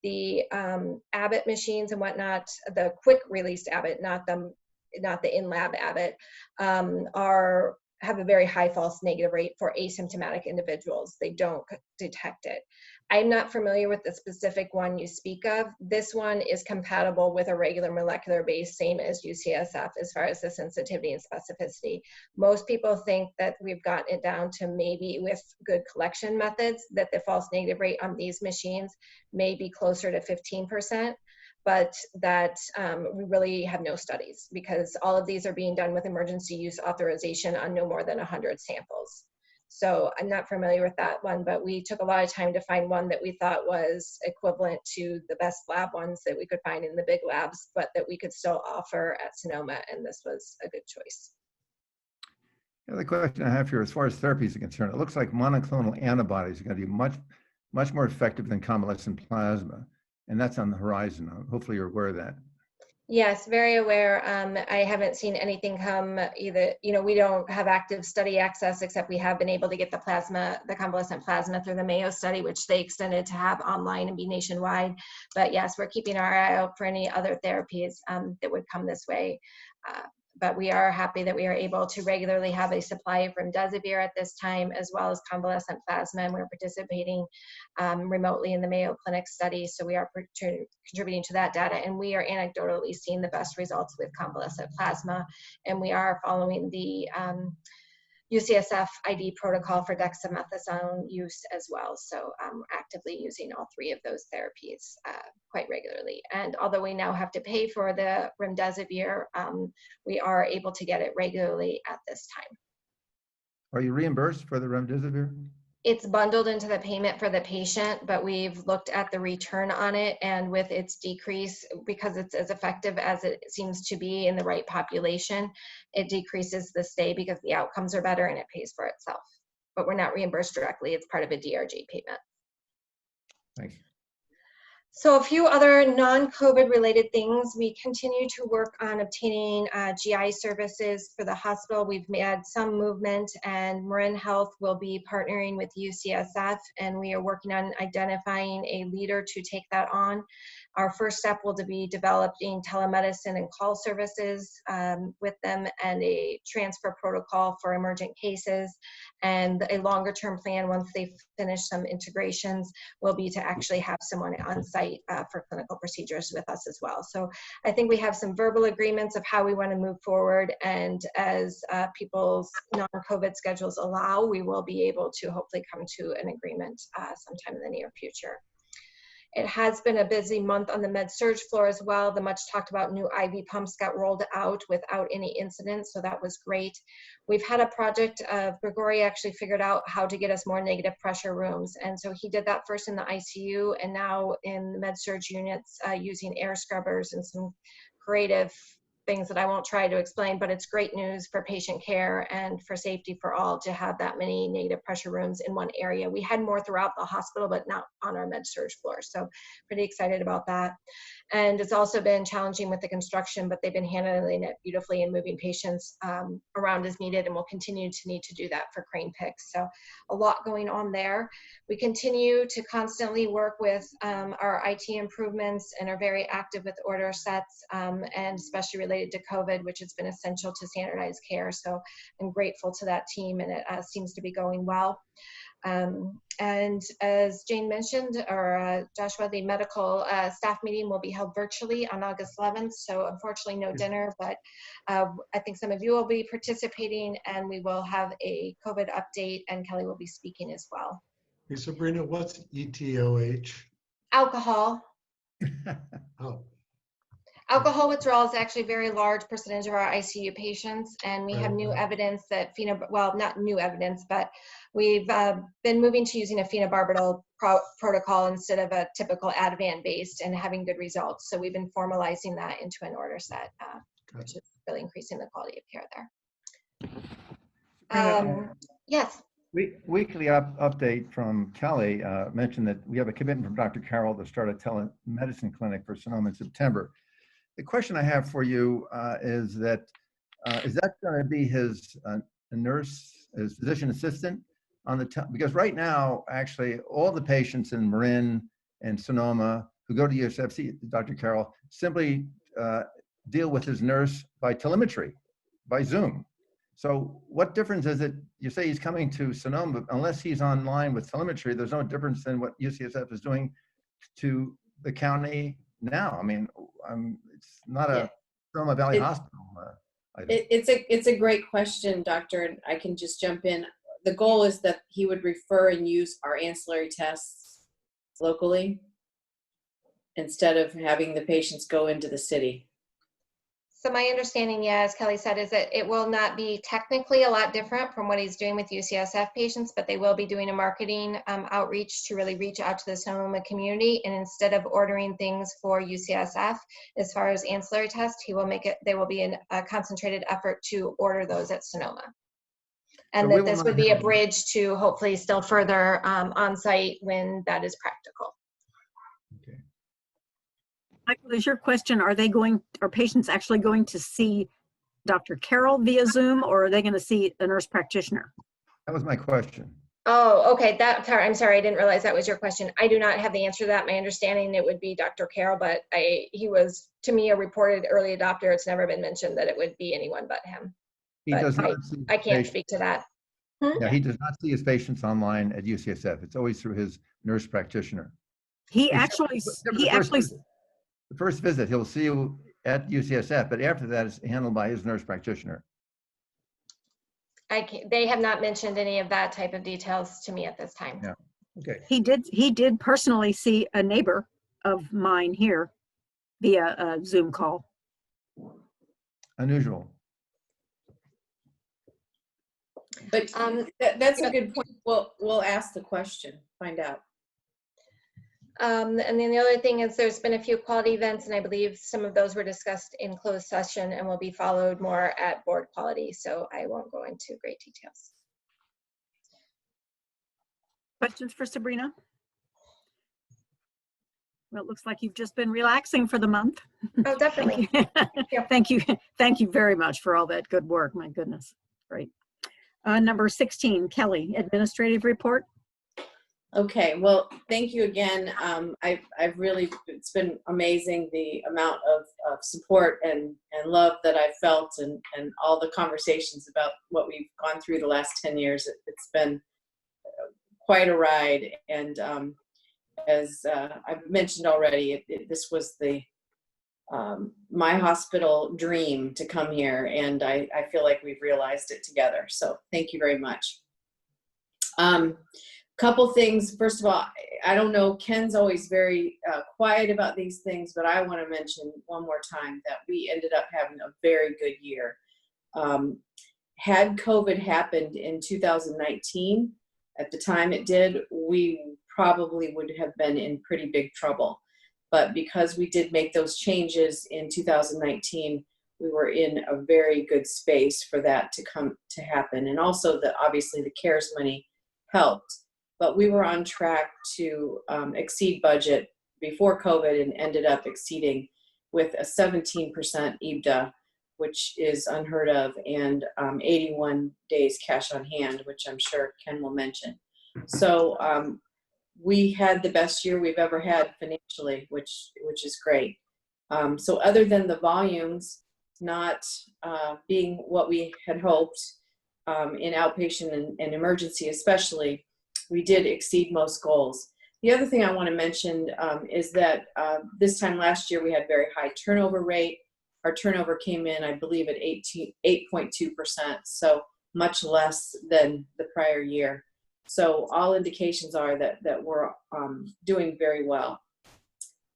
The Abbott machines and whatnot, the quick release Abbott, not the in-lab Abbott, have a very high false negative rate for asymptomatic individuals. They don't detect it. I'm not familiar with the specific one you speak of. This one is compatible with a regular molecular base, same as UCSF as far as the sensitivity and specificity. Most people think that we've gotten it down to maybe with good collection methods that the false negative rate on these machines may be closer to 15%. But that we really have no studies because all of these are being done with emergency use authorization on no more than 100 samples. So I'm not familiar with that one, but we took a lot of time to find one that we thought was equivalent to the best lab ones that we could find in the big labs, but that we could still offer at Sonoma, and this was a good choice. The other question I have here, as far as therapies are concerned, it looks like monoclonal antibodies are going to be much more effective than convalescent plasma. And that's on the horizon. Hopefully you're aware of that. Yes, very aware. I haven't seen anything come either. We don't have active study access, except we have been able to get the convalescent plasma through the Mayo study, which they extended to have online and be nationwide. But yes, we're keeping our eye out for any other therapies that would come this way. But we are happy that we are able to regularly have a supply of remdesivir at this time, as well as convalescent plasma, and we're participating remotely in the Mayo Clinic study, so we are contributing to that data, and we are anecdotally seeing the best results with convalescent plasma, and we are following the UCSF ID protocol for dexamethasone use as well. So actively using all three of those therapies quite regularly. And although we now have to pay for the remdesivir, we are able to get it regularly at this time. Are you reimbursed for the remdesivir? It's bundled into the payment for the patient, but we've looked at the return on it, and with its decrease, because it's as effective as it seems to be in the right population, it decreases the stay because the outcomes are better and it pays for itself. But we're not reimbursed directly. It's part of a DRG payment. Thanks. So a few other non-COVID related things. We continue to work on obtaining GI services for the hospital. We've had some movement, and Marin Health will be partnering with UCSF, and we are working on identifying a leader to take that on. Our first step will be developing telemedicine and call services with them, and a transfer protocol for emergent cases. And a longer term plan, once they finish some integrations, will be to actually have someone on site for clinical procedures with us as well. So I think we have some verbal agreements of how we want to move forward, and as people's non-COVID schedules allow, we will be able to hopefully come to an agreement sometime in the near future. It has been a busy month on the med-surg floor as well. The much talked about new IV pumps got rolled out without any incidents, so that was great. We've had a project of Grigori actually figured out how to get us more negative pressure rooms, and so he did that first in the ICU and now in the med-surg units using air scrubbers and some creative things that I won't try to explain, but it's great news for patient care and for safety for all to have that many negative pressure rooms in one area. We had more throughout the hospital, but not on our med-surg floor. So pretty excited about that. And it's also been challenging with the construction, but they've been handling it beautifully and moving patients around as needed, and will continue to need to do that for crane picks. So a lot going on there. We continue to constantly work with our IT improvements and are very active with order sets, and especially related to COVID, which has been essential to standardized care. So I'm grateful to that team, and it seems to be going well. And as Jane mentioned, or Joshua, the medical staff meeting will be held virtually on August 11th. So unfortunately no dinner, but I think some of you will be participating, and we will have a COVID update, and Kelly will be speaking as well. Hey, Sabrina, what's ETOH? Alcohol. Oh. Alcohol withdrawal is actually a very large percentage of our ICU patients, and we have new evidence that well, not new evidence, but we've been moving to using a phenobarbital protocol instead of a typical Ativan based, and having good results. So we've been formalizing that into an order set, which is really increasing the quality of care there. Yes. Weekly update from Kelly mentioned that we have a commitment from Dr. Carroll to start a telemedicine clinic for Sonoma in September. The question I have for you is that going to be his nurse, his physician assistant on the because right now, actually, all the patients in Marin and Sonoma who go to USF see Dr. Carroll simply deal with his nurse by telemetry, by Zoom. So what difference is it? You say he's coming to Sonoma, but unless he's online with telemetry, there's no difference than what UCSF is doing to the county now. I mean, it's not a Sonoma Valley Hospital. It's a great question, Doctor, and I can just jump in. The goal is that he would refer and use our ancillary tests locally instead of having the patients go into the city. So my understanding, as Kelly said, is that it will not be technically a lot different from what he's doing with UCSF patients, but they will be doing a marketing outreach to really reach out to the Sonoma community. And instead of ordering things for UCSF, as far as ancillary tests, they will be a concentrated effort to order those at Sonoma. And that this would be a bridge to hopefully still further on-site when that is practical. Michael, is your question, are patients actually going to see Dr. Carroll via Zoom, or are they going to see a nurse practitioner? That was my question. Oh, okay. I'm sorry. I didn't realize that was your question. I do not have the answer to that. My understanding, it would be Dr. Carroll, but he was, to me, a reported early adopter. It's never been mentioned that it would be anyone but him. He does not see I can't speak to that. Yeah, he does not see his patients online at UCSF. It's always through his nurse practitioner. The first visit, he'll see you at UCSF, but after that, it's handled by his nurse practitioner. They have not mentioned any of that type of details to me at this time. Yeah. Okay. He did personally see a neighbor of mine here via a Zoom call. Unusual. But that's a good point. We'll ask the question, find out. And then the other thing is there's been a few quality events, and I believe some of those were discussed in closed session and will be followed more at board quality. So I won't go into great details. Questions for Sabrina? Well, it looks like you've just been relaxing for the month. Oh, definitely. Thank you. Thank you very much for all that good work. My goodness. Great. Number 16, Kelly, administrative report. Okay, well, thank you again. I've really, it's been amazing the amount of support and love that I've felt, and all the conversations about what we've gone through the last 10 years. It's been quite a ride. And as I've mentioned already, this was my hospital dream to come here, and I feel like we've realized it together. So thank you very much. Couple things. First of all, I don't know, Ken's always very quiet about these things, but I want to mention one more time that we ended up having a very good year. Had COVID happened in 2019, at the time it did, we probably would have been in pretty big trouble. But because we did make those changes in 2019, we were in a very good space for that to happen. And also obviously the CARES money helped. But we were on track to exceed budget before COVID, and ended up exceeding with a 17% EBITDA, which is unheard of, and 81 days cash on hand, which I'm sure Ken will mention. So we had the best year we've ever had financially, which is great. So other than the volumes not being what we had hoped in outpatient and emergency especially, we did exceed most goals. The other thing I want to mention is that this time last year we had very high turnover rate. Our turnover came in, I believe, at 8.2%, so much less than the prior year. So all indications are that we're doing very well.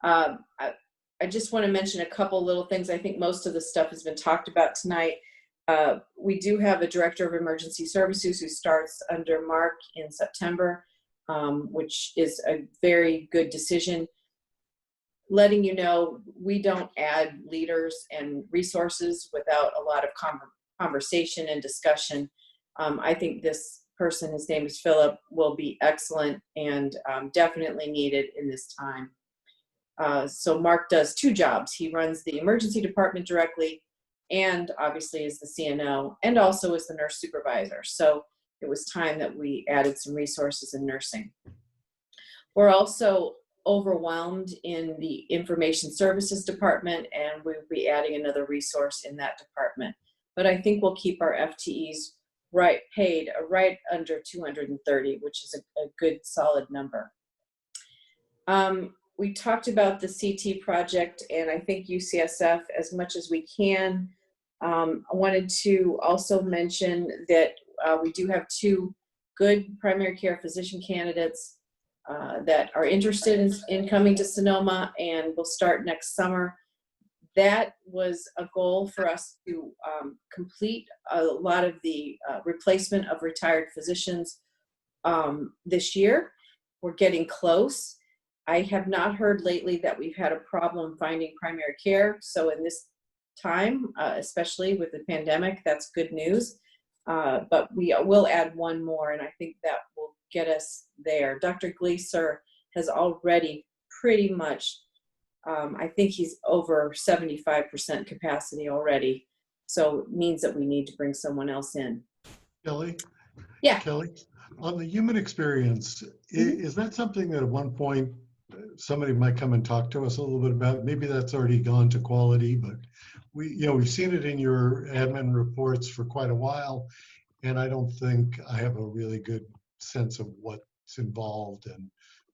I I just want to mention a couple little things. I think most of the stuff has been talked about tonight. We do have a director of emergency services who starts under Mark in September, which is a very good decision. Letting you know, we don't add leaders and resources without a lot of conversation and discussion. I think this person, his name is Philip, will be excellent and definitely needed in this time. So Mark does two jobs. He runs the emergency department directly and obviously is the CNO and also is the nurse supervisor. So it was time that we added some resources in nursing. We're also overwhelmed in the information services department, and we'll be adding another resource in that department. But I think we'll keep our FTEs paid right under 230, which is a good solid number. We talked about the CT project, and I think UCSF as much as we can. I wanted to also mention that we do have two good primary care physician candidates that are interested in coming to Sonoma and will start next summer. That was a goal for us to complete a lot of the replacement of retired physicians this year. We're getting close. I have not heard lately that we've had a problem finding primary care. So in this time, especially with the pandemic, that's good news. But we will add one more, and I think that will get us there. Dr. Gleaser has already pretty much, I think he's over 75% capacity already. So it means that we need to bring someone else in. Kelly? Yeah. Kelly, on the human experience, is that something that at one point somebody might come and talk to us a little bit about? Maybe that's already gone to quality, but we've seen it in your admin reports for quite a while, and I don't think I have a really good sense of what's involved and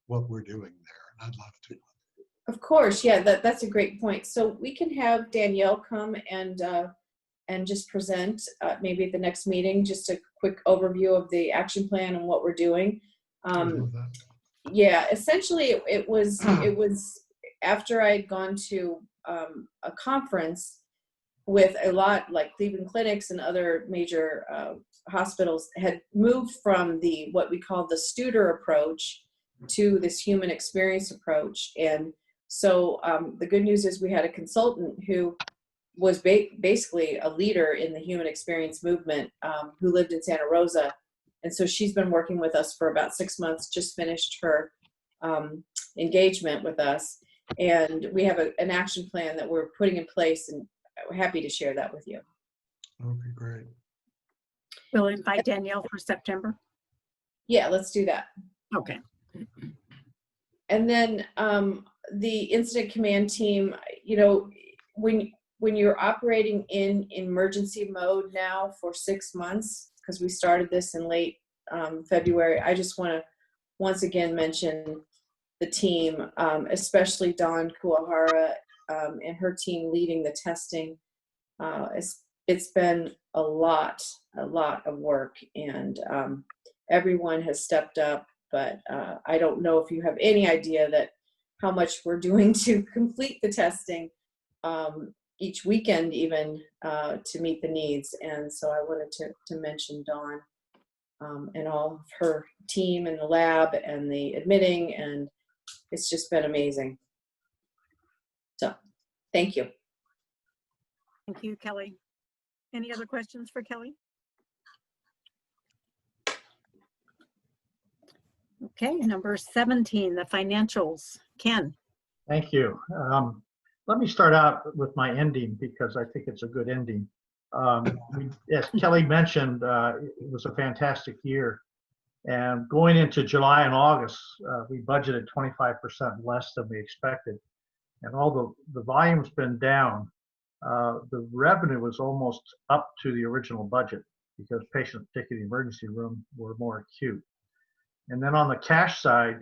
what we're doing there. And I'd love to. Of course, yeah, that's a great point. So we can have Danielle come and just present maybe at the next meeting, just a quick overview of the action plan and what we're doing. Yeah, essentially it was after I had gone to a conference with a lot like Cleveland Clinics and other major hospitals had moved from what we call the Studer approach to this human experience approach. And so the good news is we had a consultant who was basically a leader in the human experience movement who lived in Santa Rosa. And so she's been working with us for about 6 months, just finished her engagement with us. And we have an action plan that we're putting in place, and we're happy to share that with you. Okay, great. We'll invite Danielle for September. Yeah, let's do that. Okay. And then the incident command team, when you're operating in emergency mode now for 6 months, because we started this in late February, I just want to once again mention the team, especially Dawn Kuwahara and her team leading the testing. It's been a lot of work, and everyone has stepped up, but I don't know if you have any idea that how much we're doing to complete the testing each weekend even to meet the needs. And so I wanted to mention Dawn and all of her team in the lab and the admitting, and it's just been amazing. So thank you. Thank you, Kelly. Any other questions for Kelly? Okay, number 17, the financials. Ken. Thank you. Let me start out with my ending because I think it's a good ending. As Kelly mentioned, it was a fantastic year. And going into July and August, we budgeted 25% less than we expected. And all the volume's been down. The revenue was almost up to the original budget because patients, particularly the emergency room, were more acute. And then on the cash side,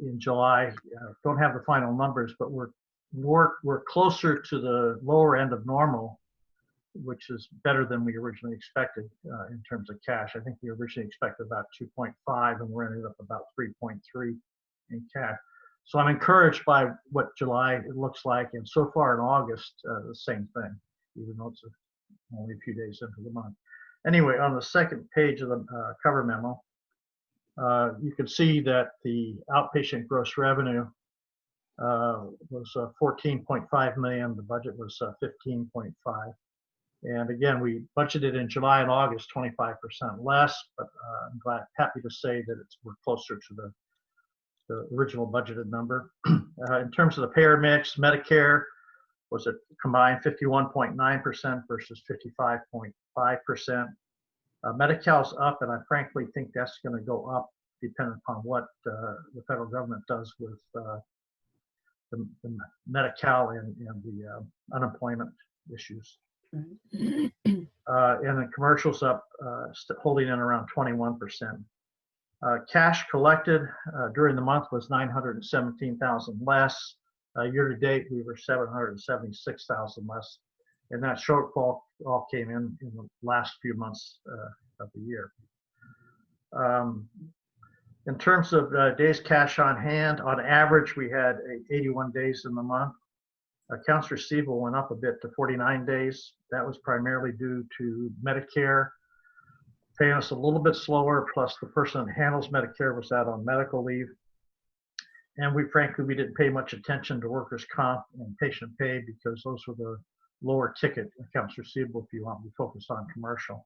in July, don't have the final numbers, but we're closer to the lower end of normal, which is better than we originally expected in terms of cash. I think we originally expected about 2.5, and we're ended up about 3.3 in cash. So I'm encouraged by what July it looks like, and so far in August, the same thing, even though it's only a few days into the month. Anyway, on the second page of the cover memo, you can see that the outpatient gross revenue was 14.5 million. The budget was 15.5. And again, we budgeted in July and August 25% less, but I'm happy to say that we're closer to the original budgeted number. In terms of the payer mix, Medicare was a combined 51.9% versus 55.5%. Medi-Cal's up, and I frankly think that's going to go up depending upon what the federal government does with the Medi-Cal and the unemployment issues. And the commercials up, holding in around 21%. Cash collected during the month was 917,000 less. Year to date, we were 776,000 less, and that shortfall all came in the last few months of the year. In terms of days cash on hand, on average, we had 81 days in the month. Accounts receivable went up a bit to 49 days. That was primarily due to Medicare paying us a little bit slower, plus the person that handles Medicare was out on medical leave. And frankly, we didn't pay much attention to workers' comp and patient pay because those were the lower ticket accounts receivable, if you want. We focused on commercial.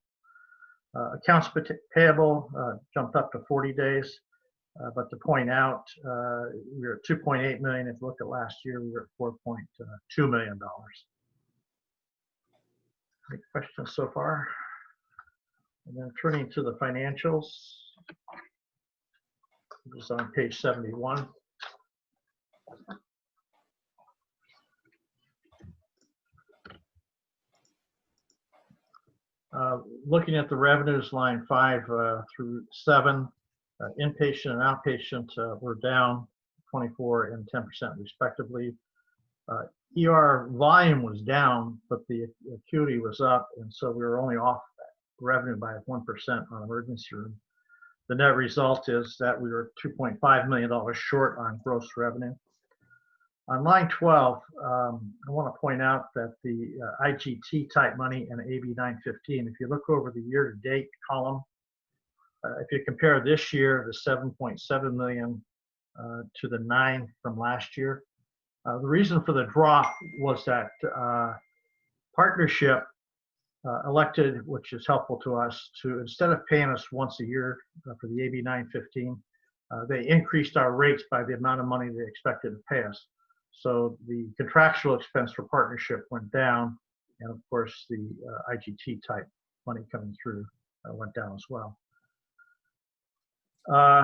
Accounts payable jumped up to 40 days. But to point out, we were at 2.8 million. If you look at last year, we were at $4.2 million. Any questions so far? And then turning to the financials, this is on page 71. Looking at the revenues, line 5 through 7, inpatient and outpatient were down 24 and 10% respectively. ER volume was down, but the acuity was up, and so we were only off revenue by 1% on emergency room. The net result is that we were $2.5 million short on gross revenue. On line 12, I want to point out that the IGT type money and AB 915, if you look over the year-to-date column, if you compare this year, the 7.7 million to the 9 from last year, the reason for the drop was that partnership elected, which is helpful to us, to instead of paying us once a year for the AB 915, they increased our rates by the amount of money they expected to pay us. So the contractual expense for partnership went down, and of course the IGT type money coming through went down as well.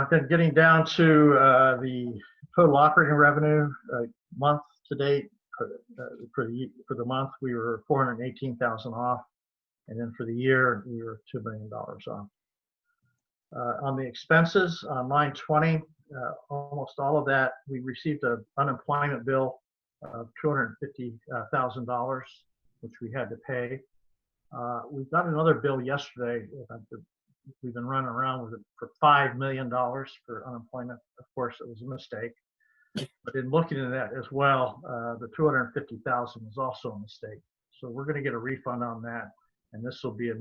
Then getting down to the total operating revenue month to date for the month, we were 418,000 off, and then for the year we were $2 million off. On the expenses, on line 20, almost all of that, we received an unemployment bill of $250,000, which we had to pay. We got another bill yesterday. We've been running around with it for $5 million for unemployment. Of course, it was a mistake. But in looking at that as well, the $250,000 was also a mistake. So we're going to get a refund on that, and this will be a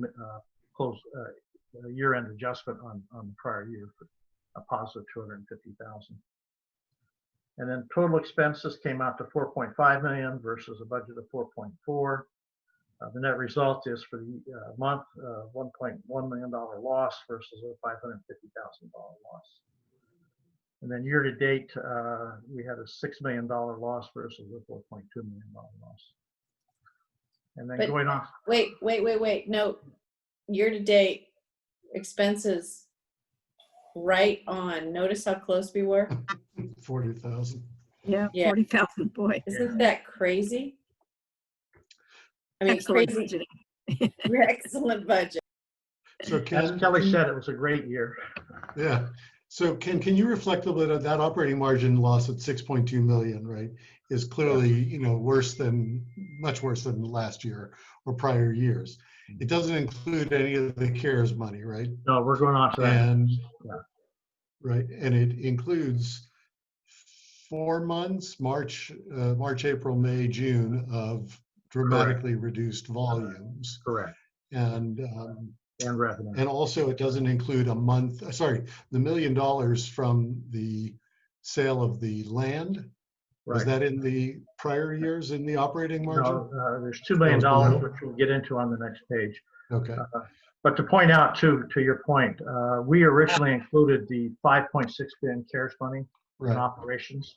year-end adjustment on the prior year for a positive $250,000. And then total expenses came out to 4.5 million versus a budget of 4.4. The net result is for the month, $1.1 million loss versus a $550,000 loss. And then year to date, we had a $6 million loss versus a $4.2 million loss. And then going on. Wait. No, year to date expenses right on. Notice how close we were. 40,000. Yeah, 40,000, boy. Isn't that crazy? I mean, Excellent crazy. budgeting. Excellent budget. So As Kelly said, it was a great year. Yeah. So can you reflect a little bit of that operating margin loss at 6.2 million, right? Is clearly, much worse than last year or prior years. It doesn't include any of the CARES money, right? No, we're going on to that. And Yeah. right, and it includes 4 months, March, April, May, June, of dramatically reduced volumes. Correct. And revenue. and also it doesn't include a month, sorry, the $1 million from the sale of the land. Was that in the prior years in the operating margin? No, there's $2 million, which we'll get into on the next page. Okay. But to point out to your point, we originally included the 5.6 billion CARES money in operations.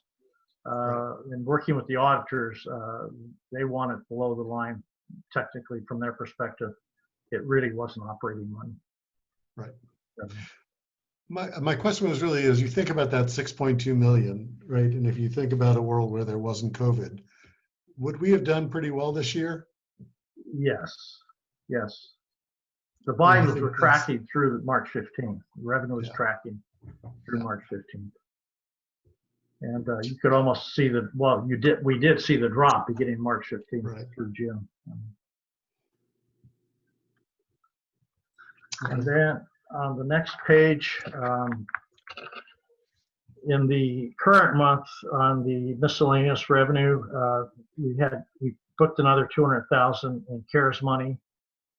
And working with the auditors, they want it below the line. Technically, from their perspective, it really wasn't operating money. Right. My question was really, as you think about that 6.2 million, right? And if you think about a world where there wasn't COVID, would we have done pretty well this year? Yes. Yes. The volumes were tracking through March 15th. The revenue was tracking through March 15th. And you could almost see the, well, we did see the drop beginning March 15th through June. And then on the next page, in the current month on the miscellaneous revenue, we booked another 200,000 in CARES money.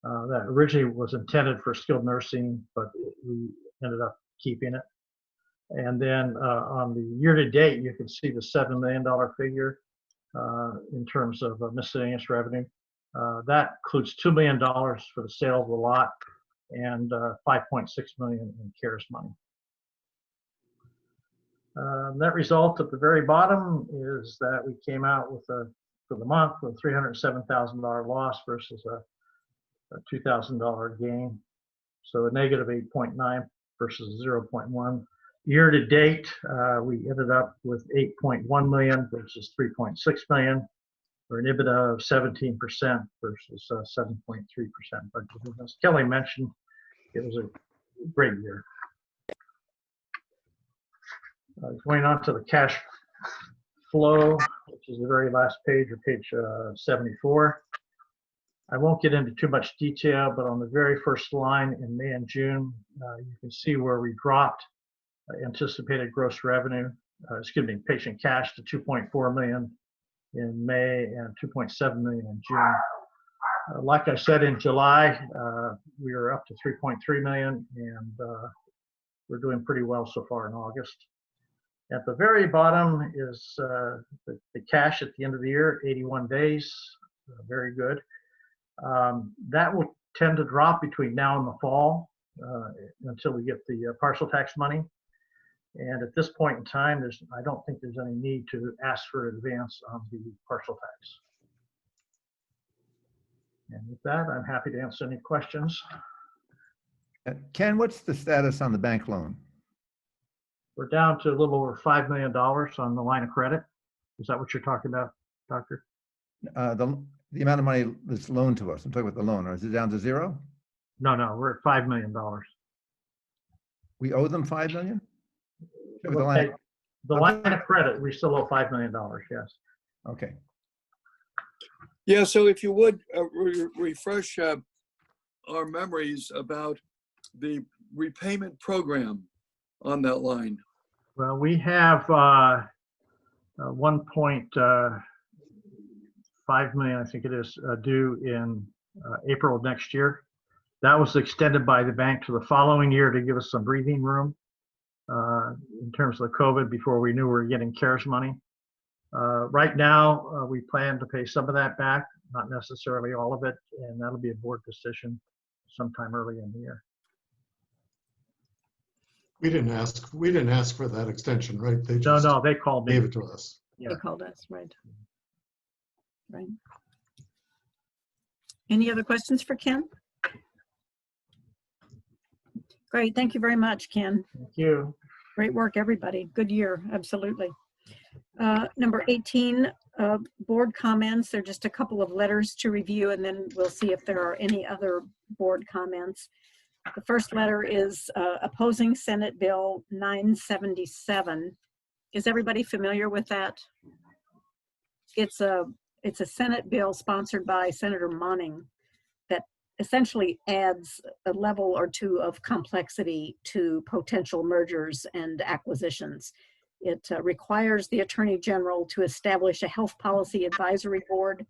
That originally was intended for skilled nursing, but we ended up keeping it. And then on the year-to-date, you can see the $7 million figure in terms of miscellaneous revenue. That includes $2 million for the sale of the lot and 5.6 million in CARES money. Net result at the very bottom is that we came out with for the month with a $307,000 loss versus a $2,000 gain. So a negative 8.9 versus 0.1. Year to date, we ended up with 8.1 million versus 3.6 million, or an EBITDA of 17% versus 7.3%. But as Kelly mentioned, it was a great year. Going on to the cash flow, which is the very last page, or page 74. I won't get into too much detail, but on the very first line in May and June, you can see where we dropped anticipated gross revenue, patient cash to 2.4 million in May and 2.7 million in June. Like I said, in July, we were up to 3.3 million, and we're doing pretty well so far in August. At the very bottom is the cash at the end of the year, 81 days, very good. That will tend to drop between now and the fall until we get the partial tax money. And at this point in time, I don't think there's any need to ask for an advance on the partial tax. And with that, I'm happy to answer any questions. Ken, what's the status on the bank loan? We're down to a little over $5 million on the line of credit. Is that what you're talking about, Doctor? The amount of money that's loaned to us. I'm talking about the loan. Or is it down to zero? No, we're at $5 million. We owe them $5 million? Okay. The line of credit, we still owe $5 million, yes. Okay. Yeah, so if you would refresh our memories about the repayment program on that line. Well, we have 1.5 million, I think it is, due in April of next year. That was extended by the bank to the following year to give us some breathing room in terms of the COVID before we knew we were getting CARES money. Right now, we plan to pay some of that back, not necessarily all of it, and that'll be a board decision sometime early in the year. We didn't ask for that extension, right? They No, they called me. Gave it to us. Yeah. They called us, right. Right. Any other questions for Ken? Great, thank you very much, Ken. Thank you. Great work, everybody. Good year, absolutely. Number 18, board comments. There are just a couple of letters to review, and then we'll see if there are any other board comments. The first letter is opposing Senate Bill 977. Is everybody familiar with that? It's a Senate bill sponsored by Senator Monning that essentially adds a level or two of complexity to potential mergers and acquisitions. It requires the Attorney General to establish a health policy advisory board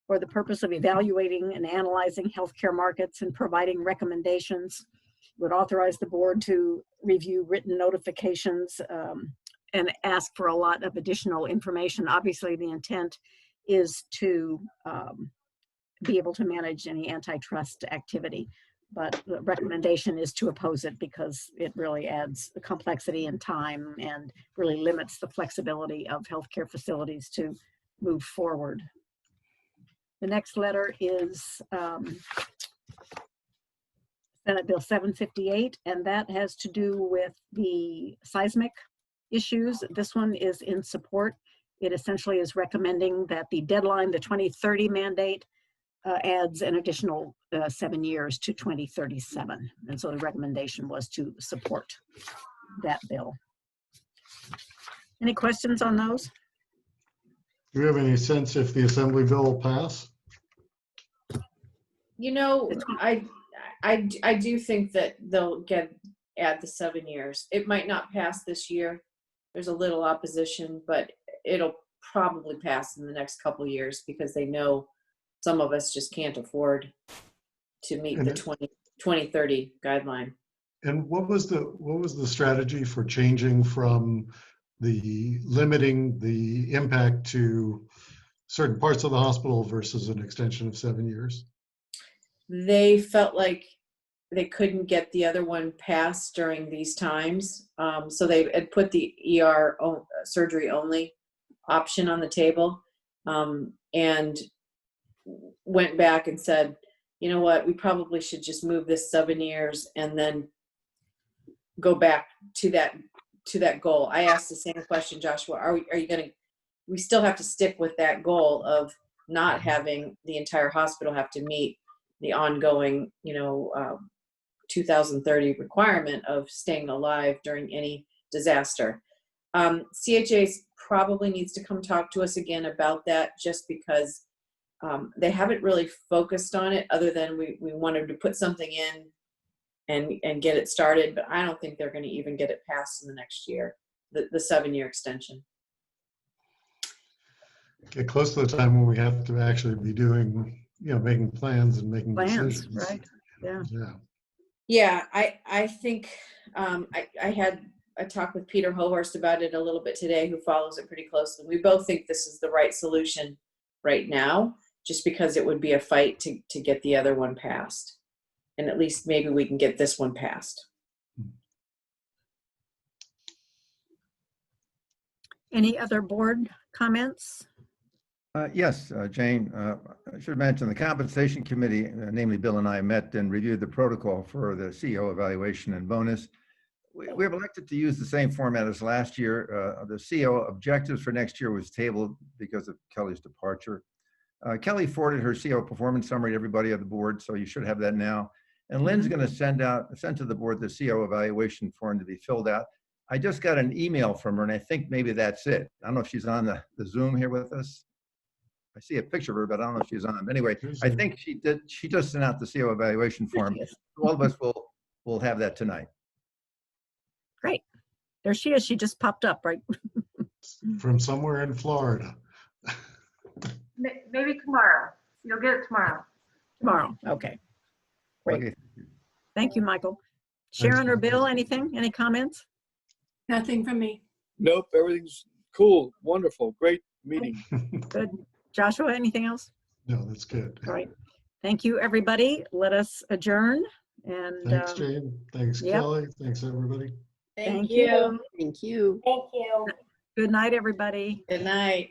for the purpose of evaluating and analyzing healthcare markets and providing recommendations. It would authorize the board to review written notifications and ask for a lot of additional information. Obviously, the intent is to be able to manage any antitrust activity, but the recommendation is to oppose it because it really adds the complexity and time and really limits the flexibility of healthcare facilities to move forward. The next letter is Senate Bill 758, and that has to do with the seismic issues. This one is in support. It essentially is recommending that the deadline, the 2030 mandate, adds an additional 7 years to 2037. And so the recommendation was to support that bill. Any questions on those? Do you have any sense if the Assembly bill will pass? You know, I do think that they'll add the 7 years. It might not pass this year. There's a little opposition, but it'll probably pass in the next couple years because they know some of us just can't afford to meet the 2030 guideline. And what was the strategy for changing from the limiting the impact to certain parts of the hospital versus an extension of 7 years? They felt like they couldn't get the other one passed during these times. So they had put the ER surgery only option on the table and went back and said, you know what, we probably should just move this 7 years and then go back to that goal. I asked the same question, Joshua, are you going to, we still have to stick with that goal of not having the entire hospital have to meet the ongoing, 2030 requirement of staying alive during any disaster. CHA probably needs to come talk to us again about that, just because they haven't really focused on it other than we wanted to put something in and get it started, but I don't think they're going to even get it passed in the next year, the 7-year extension. Get close to the time when we have to actually be doing, making plans and making decisions. Right? Yeah. Yeah, I think I had a talk with Peter Hohorst about it a little bit today, who follows it pretty closely. We both think this is the right solution right now, just because it would be a fight to get the other one passed. And at least maybe we can get this one passed. Any other board comments? Yes, Jane, I should mention the compensation committee, namely Bill and I, met and reviewed the protocol for the CEO evaluation and bonus. We have elected to use the same format as last year. The CEO objectives for next year was tabled because of Kelly's departure. Kelly forwarded her CEO performance summary to everybody on the board, so you should have that now. And Lynn's going to send to the board the CEO evaluation form to be filled out. I just got an email from her, and I think maybe that's it. I don't know if she's on the Zoom here with us. I see a picture of her, but I don't know if she's on. Anyway, I think she did. She just sent out the CEO evaluation form. All of us will have that tonight. Great. There she is. She just popped up, right? From somewhere in Florida. Maybe tomorrow. You'll get it tomorrow. Tomorrow. Okay. Great. Okay. Thank you, Michael. Sharon or Bill, anything? Any comments? Nothing from me. Nope, everything's cool, wonderful, great meeting. Good. Joshua, anything else? No, that's good. All right. Thank you, everybody. Let us adjourn. And Thanks, Jane. Thanks, yep. Kelly. Thanks, everybody. Thank you. Thank you. Thank you. Good night, everybody. Good night.